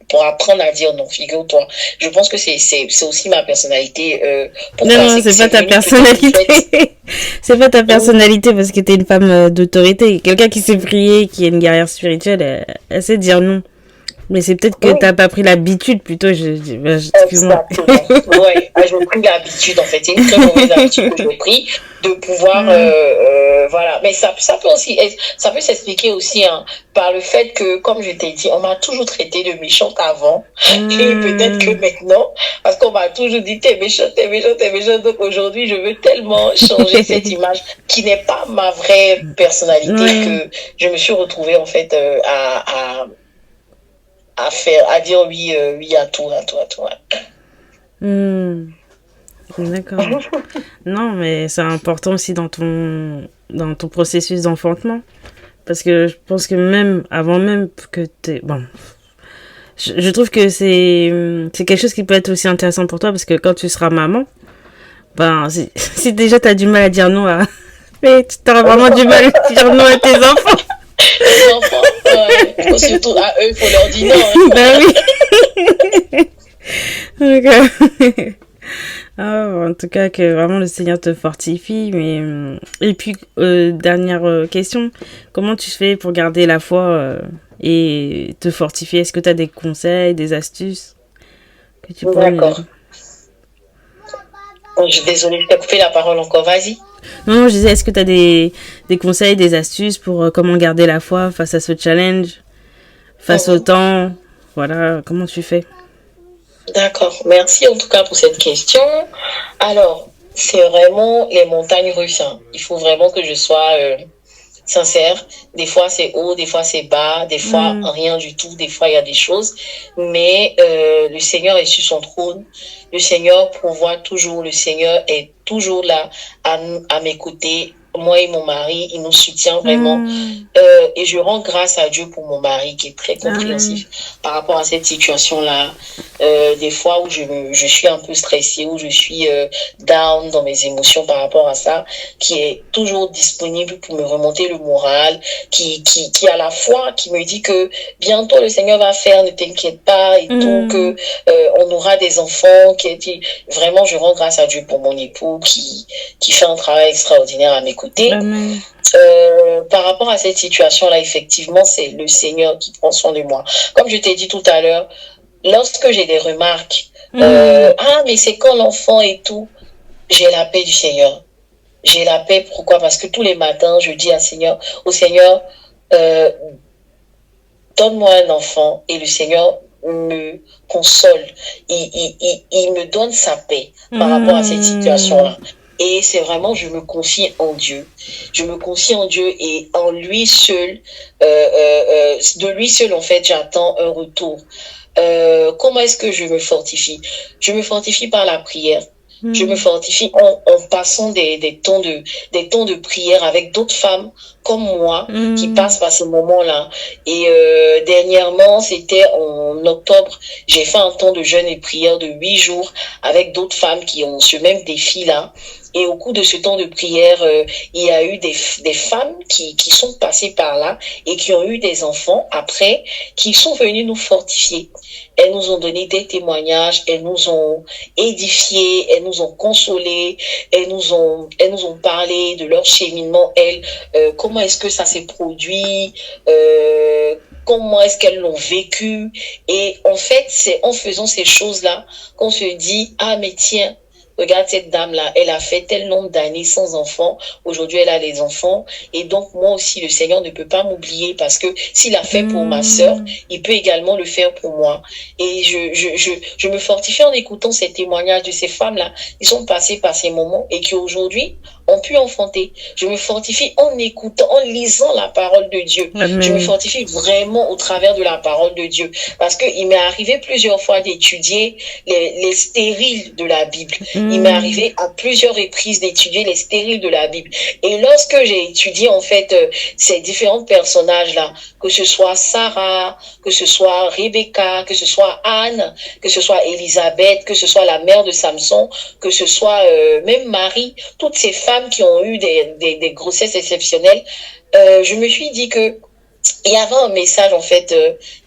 pour apprendre à dire non, figure-toi. Je pense que c'est aussi ma personnalité. Non, c'est pas ta personnalité. C'est pas ta personnalité parce que t'es une femme d'autorité. Quelqu'un qui sait prier, qui est une guerrière spirituelle, elle sait dire non. Mais c'est peut-être que t'as pas pris l'habitude, plutôt, excuse-moi. Ouais, j'ai pris l'habitude, en fait. C'est une très mauvaise habitude que j'ai pris de pouvoir, voilà. Mais ça peut s'expliquer aussi, par le fait que, comme je t'ai dit, on m'a toujours traité de méchante avant. Et peut-être que maintenant, parce qu'on m'a toujours dit, t'es méchante. Donc aujourd'hui, je veux tellement changer cette image qui n'est pas ma vraie personnalité que je me suis retrouvée, en fait, à dire oui à tout. D'accord. Non, mais c'est important aussi dans ton processus d'enfantement. Parce que je pense que même, avant même que je trouve que c'est quelque chose qui peut être aussi intéressant pour toi parce que quand tu seras maman, ben, si déjà t'as du mal à dire non à, mais tu auras vraiment du mal à dire non à tes enfants. Les enfants, surtout à eux, il faut leur dire non. Hein. Ben oui. Donc, en tout cas, que vraiment le Seigneur te fortifie. Et puis, dernière question, comment tu fais pour garder la foi et te fortifier? Est-ce que tu as des conseils, des astuces que tu pourrais me D'accord. Je suis désolée, je t'ai coupé la parole encore, vas-y. Non, je disais, est-ce que tu as des conseils, des astuces pour comment garder la foi face à ce challenge, face au temps? Voilà, comment tu fais? D'accord, merci en tout cas pour cette question. Alors, c'est vraiment les montagnes russes. Hein. Il faut vraiment que je sois sincère. Des fois c'est haut, des fois c'est bas, des fois rien du tout, des fois il y a des choses. Mais le Seigneur est sur son trône. Le Seigneur pourvoit toujours. Le Seigneur est toujours là à mes côtés. Moi et mon mari, il nous soutient vraiment. Et je rends grâce à Dieu pour mon mari qui est très compréhensif par rapport à cette situation-là. Des fois où je suis un peu stressée, où je suis down dans mes émotions par rapport à ça, qui est toujours disponible pour me remonter le moral, qui a la foi, qui me dit que bientôt le Seigneur va faire, ne t'inquiète pas et tout, que on aura des enfants. Vraiment, je rends grâce à Dieu pour mon époux qui fait un travail extraordinaire à mes côtés. Par rapport à cette situation-là, effectivement, c'est le Seigneur qui prend soin de moi. Comme je t'ai dit tout à l'heure, lorsque j'ai des remarques, mais c'est quand l'enfant et tout, j'ai la paix du Seigneur. J'ai la paix, pourquoi? Parce que tous les matins, je dis au Seigneur, donne-moi un enfant, et le Seigneur me console. Il me donne sa paix par rapport à cette situation-là. Et c'est vraiment, je me confie en Dieu. Je me confie en Dieu et en lui seul, de lui seul, en fait, j'attends un retour. Comment est-ce que je me fortifie? Je me fortifie par la prière. Je me fortifie en passant des temps de prière avec d'autres femmes comme moi qui passent par ce moment-là. Et dernièrement, c'était en octobre, j'ai fait un temps de jeûne et prière de 8 jours avec d'autres femmes qui ont ce même défi-là. Et au cours de ce temps de prière, il y a eu des femmes qui sont passées par là et qui ont eu des enfants après, qui sont venues nous fortifier. Elles nous ont donné des témoignages, elles nous ont édifiés, elles nous ont consolés, elles nous ont parlé de leur cheminement, comment est-ce que ça s'est produit, comment est-ce qu'elles l'ont vécu. Et en fait, c'est en faisant ces choses-là qu'on se dit, ah mais tiens, regarde cette dame-là, elle a fait tel nombre d'années sans enfants. Aujourd'hui, elle a des enfants. Et donc, moi aussi, le Seigneur ne peut pas m'oublier parce que s'il a fait pour ma sœur, il peut également le faire pour moi. Et je me fortifie en écoutant ces témoignages de ces femmes-là qui sont passées par ces moments et qui aujourd'hui ont pu enfanter. Je me fortifie en écoutant, en lisant la parole de Dieu. Amen. Je me fortifie vraiment au travers de la parole de Dieu. Parce qu'il m'est arrivé plusieurs fois d'étudier les stériles de la Bible. Il m'est arrivé à plusieurs reprises d'étudier les stériles de la Bible. Et lorsque j'ai étudié en fait ces différents personnages-là, que ce soit Sarah, que ce soit Rebecca, que ce soit Anne, que ce soit Élisabeth, que ce soit la mère de Samson, que ce soit même Marie, toutes ces femmes qui ont eu des grossesses exceptionnelles, je me suis dit que il y avait un message en fait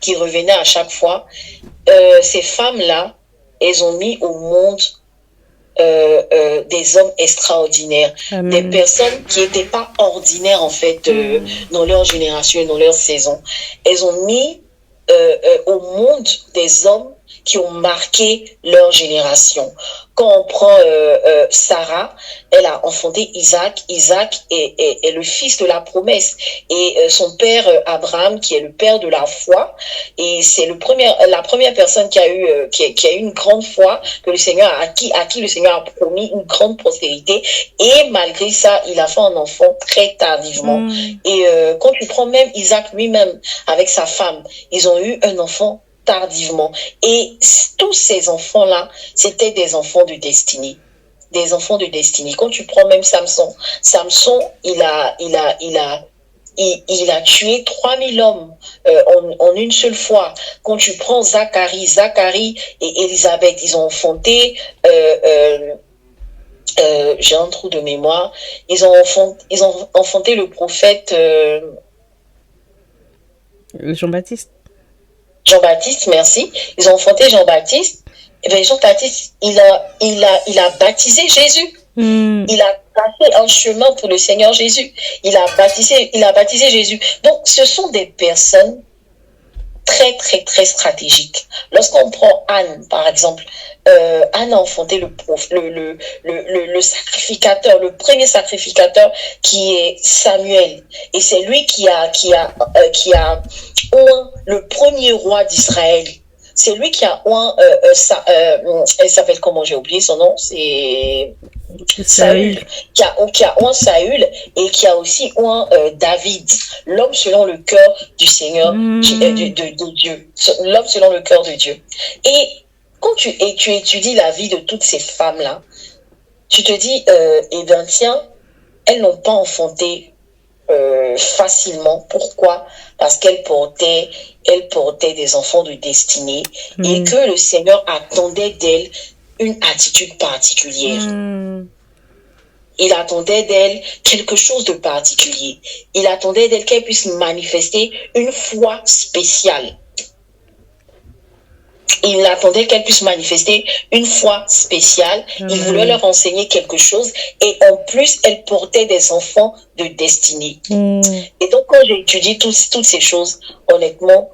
qui revenait à chaque fois. Ces femmes-là, elles ont mis au monde des hommes extraordinaires, Amen. Des personnes qui n'étaient pas ordinaires en fait dans leur génération et dans leur saison. Elles ont mis au monde des hommes qui ont marqué leur génération. Quand on prend Sarah, elle a enfanté Isaac. Isaac est le fils de la promesse. Et son père Abraham, qui est le père de la foi, et c'est la première personne qui a eu une grande foi, que le Seigneur à qui le Seigneur a promis une grande prospérité. Et malgré ça, il a fait un enfant très tardivement. Et quand tu prends même Isaac lui-même avec sa femme, ils ont eu un enfant tardivement. Et tous ces enfants-là, c'était des enfants de destinée. Des enfants de destinée. Quand tu prends même Samson, il il a tué 3000 hommes en une seule fois. Quand tu prends Zacharie et Élisabeth, ils ont enfanté, j'ai un trou de mémoire, ils ont enfanté le prophète Jean-Baptiste. Jean-Baptiste, merci. Ils ont enfanté Jean-Baptiste. Et bien Jean-Baptiste, il a baptisé Jésus. Il a tracé un chemin pour le Seigneur Jésus. Il a baptisé Jésus. Donc, ce sont des personnes très, très, très stratégiques. Lorsqu'on prend Anne, par exemple, Anne a enfanté le sacrificateur, le premier sacrificateur qui est Samuel. Et c'est lui qui a oint le premier roi d'Israël. C'est lui qui a oint, elle s'appelle comment, j'ai oublié son nom, c'est Saül, qui a oint Saül et qui a aussi oint David, l'homme selon le cœur du Seigneur, de Dieu, l'homme selon le cœur de Dieu. Et quand tu étudies la vie de toutes ces femmes-là, tu te dis, eh bien tiens, elles n'ont pas enfanté facilement. Pourquoi? Parce qu'elles portaient des enfants de destinée et que le Seigneur attendait d'elles une attitude particulière. Il attendait d'elles quelque chose de particulier. Il attendait d'elles qu'elles puissent manifester une foi spéciale. Il attendait qu'elles puissent manifester une foi spéciale. Il voulait leur enseigner quelque chose. Et en plus, elles portaient des enfants de destinée. Et donc, quand j'ai étudié toutes ces choses, honnêtement,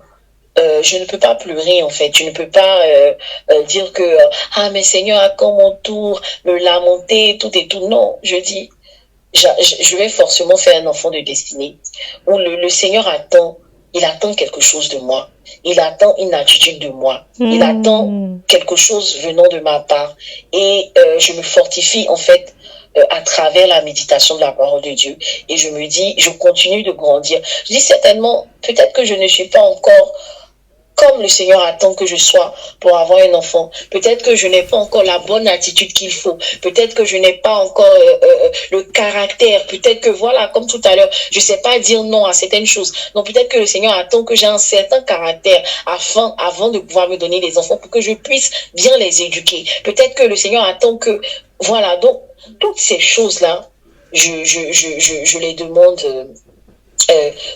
je ne peux pas pleurer, en fait. Je ne peux pas dire que « Ah, mais Seigneur, à quand mon tour ?» me lamenter, tout et tout. Non, je dis, je vais forcément faire un enfant de destinée. Où le Seigneur attend. Il attend quelque chose de moi. Il attend une attitude de moi. Il attend quelque chose venant de ma part. Et je me fortifie, en fait, à travers la méditation de la parole de Dieu. Et je me dis, je continue de grandir. Je dis certainement, peut-être que je ne suis pas encore comme le Seigneur attend que je sois pour avoir un enfant. Peut-être que je n'ai pas encore la bonne attitude qu'il faut. Peut-être que je n'ai pas encore le caractère. Peut-être que voilà, comme tout à l'heure, je sais pas dire non à certaines choses. Donc peut-être que le Seigneur attend que j'ai un certain caractère avant de pouvoir me donner des enfants pour que je puisse bien les éduquer. Peut-être que le Seigneur attend que voilà. Donc toutes ces choses-là, je les demande.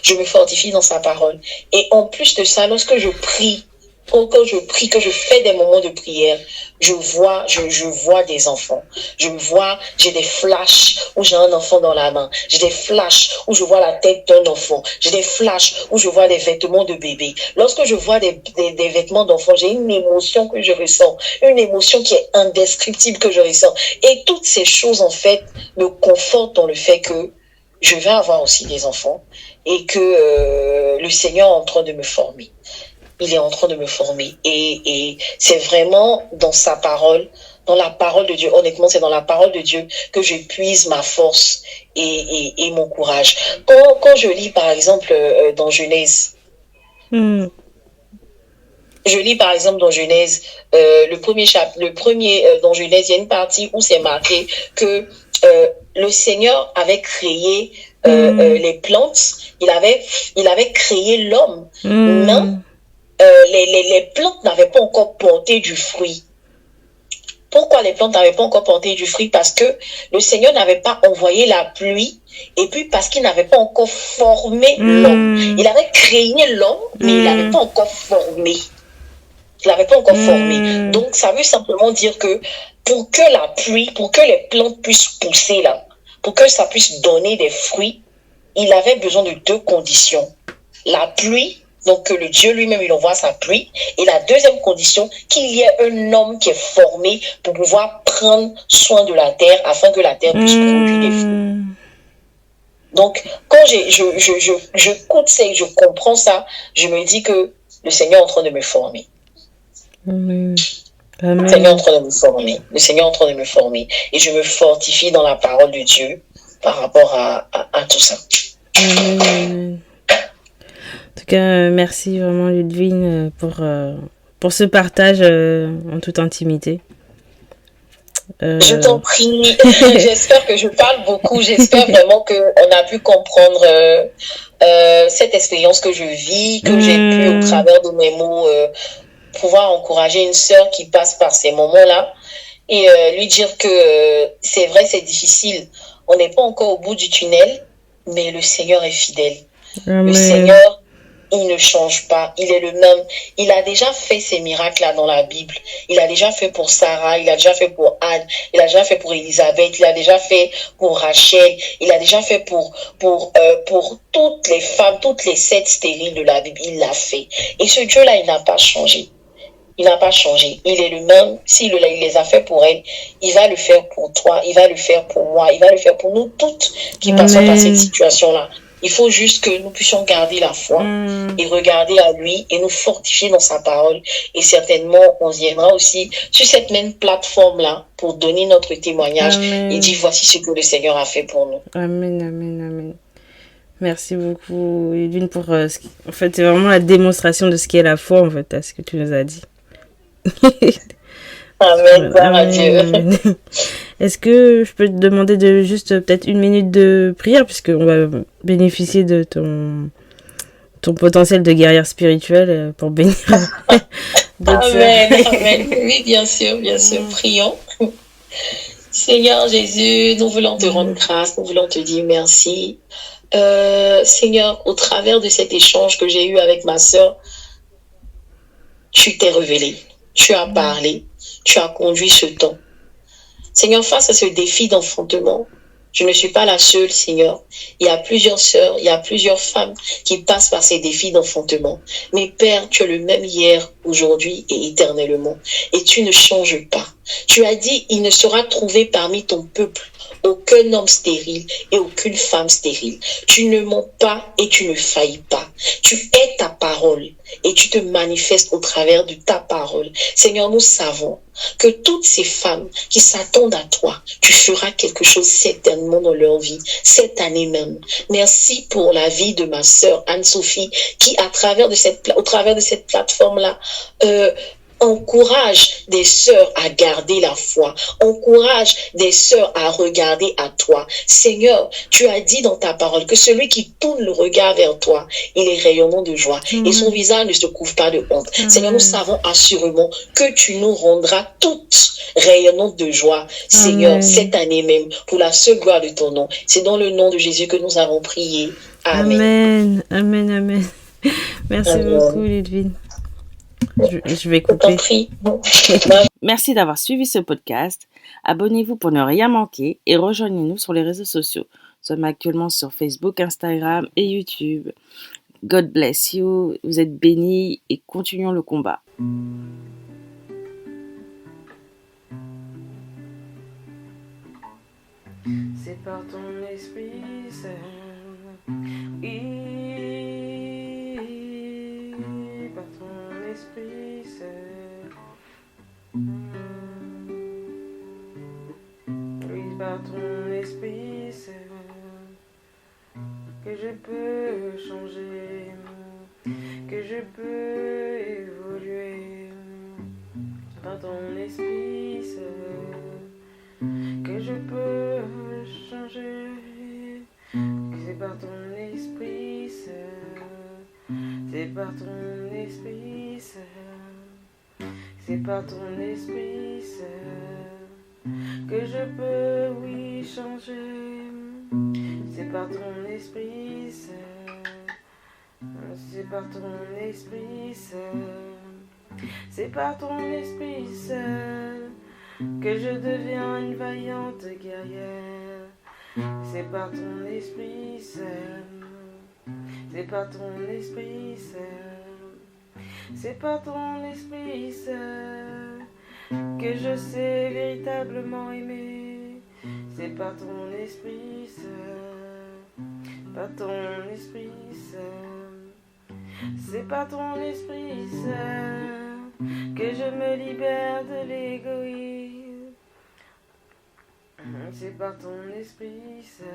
Je me fortifie dans sa parole. Et en plus de ça, lorsque je prie, quand je prie, que je fais des moments de prière, je vois des enfants. J'ai des flashs où j'ai un enfant dans la main. J'ai des flashs où je vois la tête d'un enfant. J'ai des flashs où je vois des vêtements de bébé. Lorsque je vois des vêtements d'enfant, j'ai une émotion que je ressens. Une émotion qui est indescriptible que je ressens. Et toutes ces choses, en fait, me confortent dans le fait que je vais avoir aussi des enfants et que le Seigneur est en train de me former. Il est en train de me former. Et c'est vraiment dans sa parole, dans la parole de Dieu, honnêtement, c'est dans la parole de Dieu que je puise ma force et mon courage. Quand je lis, par exemple, dans Genèse, je lis, par exemple, dans Genèse, le premier dans Genèse, il y a une partie où c'est marqué que le Seigneur avait créé les plantes, il avait créé l'homme, mais les plantes n'avaient pas encore porté du fruit. Pourquoi les plantes n'avaient pas encore porté du fruit? Parce que le Seigneur n'avait pas envoyé la pluie, et puis parce qu'il n'avait pas encore formé l'homme. Il avait créé l'homme, mais il n'avait pas encore formé. Il n'avait pas encore formé. Donc, ça veut simplement dire que pour que la pluie, pour que les plantes puissent pousser là, pour que ça puisse donner des fruits, il avait besoin de deux conditions. La pluie, donc que le Dieu lui-même, il envoie sa pluie. Et la deuxième condition, qu'il y ait un homme qui est formé pour pouvoir prendre soin de la terre afin que la terre puisse produire des fruits. Donc, quand j'écoute ça et je comprends ça, je me dis que le Seigneur est en train de me former. Amen. Le Seigneur est en train de me former. Le Seigneur est en train de me former. Et je me fortifie dans la parole de Dieu par rapport à tout ça. Amen. En tout cas, merci vraiment Ludwine pour ce partage en toute intimité. Je t'en prie. J'espère que je parle beaucoup. J'espère vraiment qu'on a pu comprendre cette expérience que je vis, que j'ai pu, au travers de mes mots, pouvoir encourager une sœur qui passe par ces moments-là et lui dire que c'est vrai, c'est difficile. On n'est pas encore au bout du tunnel, mais le Seigneur est fidèle. Le Seigneur, il ne change pas. Il est le même. Il a déjà fait ces miracles-là dans la Bible. Il a déjà fait pour Sarah, il a déjà fait pour Anne, il a déjà fait pour Élisabeth, il a déjà fait pour Rachel, il a déjà fait pour toutes les femmes, toutes les 7 stériles de la Bible. Il l'a fait. Et ce Dieu-là, il n'a pas changé. Il n'a pas changé. Il est le même. S'il les a fait pour elle, il va le faire pour toi, il va le faire pour moi, il va le faire pour nous toutes qui passons par cette situation-là. Il faut juste que nous puissions garder la foi et regarder à lui et nous fortifier dans sa parole. Et certainement, on viendra aussi sur cette même plateforme-là pour donner notre témoignage et dire voici ce que le Seigneur a fait pour nous. Amen, amen, amen. Merci beaucoup, Edwine, pour en fait, c'est vraiment la démonstration de ce qu'est la foi, en fait, à ce que tu nous as dit. Amen, gloire à Dieu. Est-ce que je peux te demander de juste peut-être 1 minute de prière, puisqu'on va bénéficier de ton potentiel de guerrière spirituelle pour bénir. Amen, amen. Oui, bien sûr, prions. Seigneur Jésus, nous voulons te rendre grâce, nous voulons te dire merci. Seigneur, au travers de cet échange que j'ai eu avec ma sœur, tu t'es révélé, tu as parlé, tu as conduit ce temps. Seigneur, face à ce défi d'enfantement, je ne suis pas la seule, Seigneur. Il y a plusieurs sœurs, il y a plusieurs femmes qui passent par ces défis d'enfantement. Mais Père, tu es le même hier, aujourd'hui et éternellement. Et tu ne changes pas. Tu as dit, il ne sera trouvé parmi ton peuple aucun homme stérile et aucune femme stérile. Tu ne mens pas et tu ne faillis pas. Tu es ta parole et tu te manifestes au travers de ta parole. Seigneur, nous savons que toutes ces femmes qui s'attendent à toi, tu feras quelque chose certainement dans leur vie, cette année même. Merci pour la vie de ma sœur Anne-Sophie qui, au travers de cette plateforme-là, encourage des sœurs à garder la foi. Encourage des sœurs à regarder à toi. Seigneur, tu as dit dans ta parole que celui qui tourne le regard vers toi, il est rayonnant de joie et son visage ne se couvre pas de honte. Seigneur, nous savons assurément que tu nous rendras toutes rayonnantes de joie, Seigneur, cette année même, pour la seule gloire de ton nom. C'est dans le nom de Jésus que nous avons prié. Amen. Amen, amen. Merci beaucoup, Ludwig. Je vais couper. Merci d'avoir suivi ce podcast. Abonnez-vous pour ne rien manquer et rejoignez-nous sur les réseaux sociaux. Nous sommes actuellement sur Facebook, Instagram et YouTube. God bless you. Vous êtes bénis et continuons le combat. C'est par ton esprit, oui, par ton esprit, oui, par ton esprit, que je peux changer, que je peux évoluer, par ton esprit, que je peux changer, que c'est par ton esprit, c'est par ton esprit, c'est par ton esprit, que je peux, oui, changer, c'est par ton esprit, c'est par ton esprit, c'est par ton esprit, que je deviens une vaillante guerrière. C'est par ton esprit, c'est par ton esprit, c'est par ton esprit, que je sais véritablement aimer. C'est par ton esprit, par ton esprit, c'est par ton esprit, que je me libère de l'égoïsme. C'est par ton esprit, c'est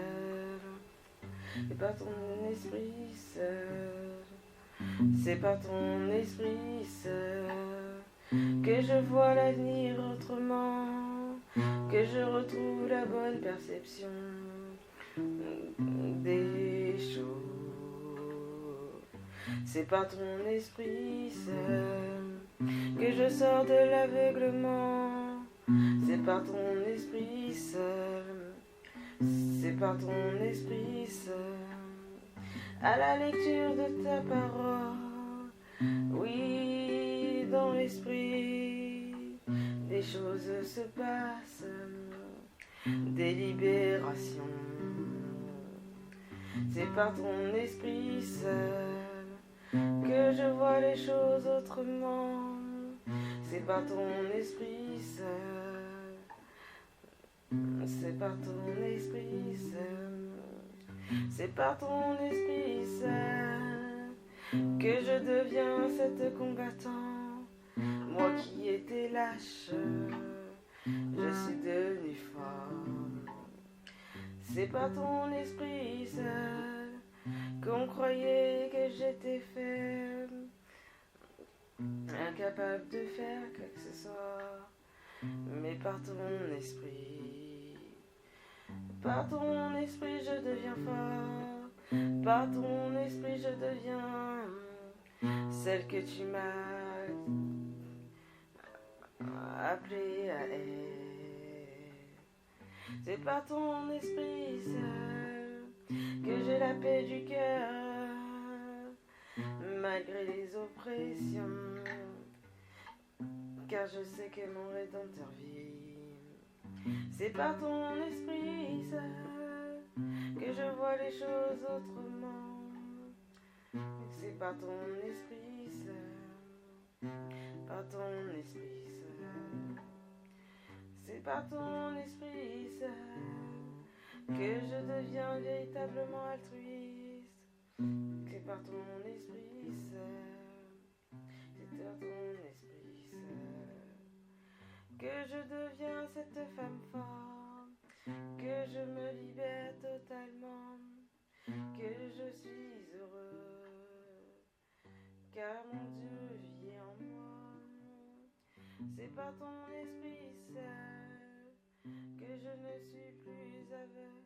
par ton esprit, c'est par ton esprit, que je vois l'avenir autrement. que je retrouve la bonne perception des choses. C'est par ton esprit seul que je sors de l'aveuglement. C'est par ton esprit seul, c'est par ton esprit seul, à la lecture de ta parole. Oui, dans l'esprit, des choses se passent, des libérations. C'est par ton esprit seul que je vois les choses autrement. C'est par ton esprit seul, c'est par ton esprit seul, c'est par ton esprit seul que je deviens cet combattant. Moi qui étais lâche, je suis devenu fort. C'est par ton esprit seul qu'on croyait que j'étais faible, incapable de faire quoi que ce soit. Mais par ton esprit je deviens fort. Par ton esprit je deviens celle que tu m'as appelée à être. C'est par ton esprit seul que j'ai la paix du cœur, malgré les oppressions, car je sais que mon Rédempteur vit. C'est par ton esprit seul que je vois les choses autrement. C'est par ton esprit seul, par ton esprit seul. C'est par ton esprit seul que je deviens véritablement altruiste. C'est par ton esprit seul, c'est par ton esprit seul que je deviens cette femme forte, que je me libère totalement, que je suis heureux, car mon Dieu vit en moi. C'est par ton esprit seul que je ne suis plus aveugle,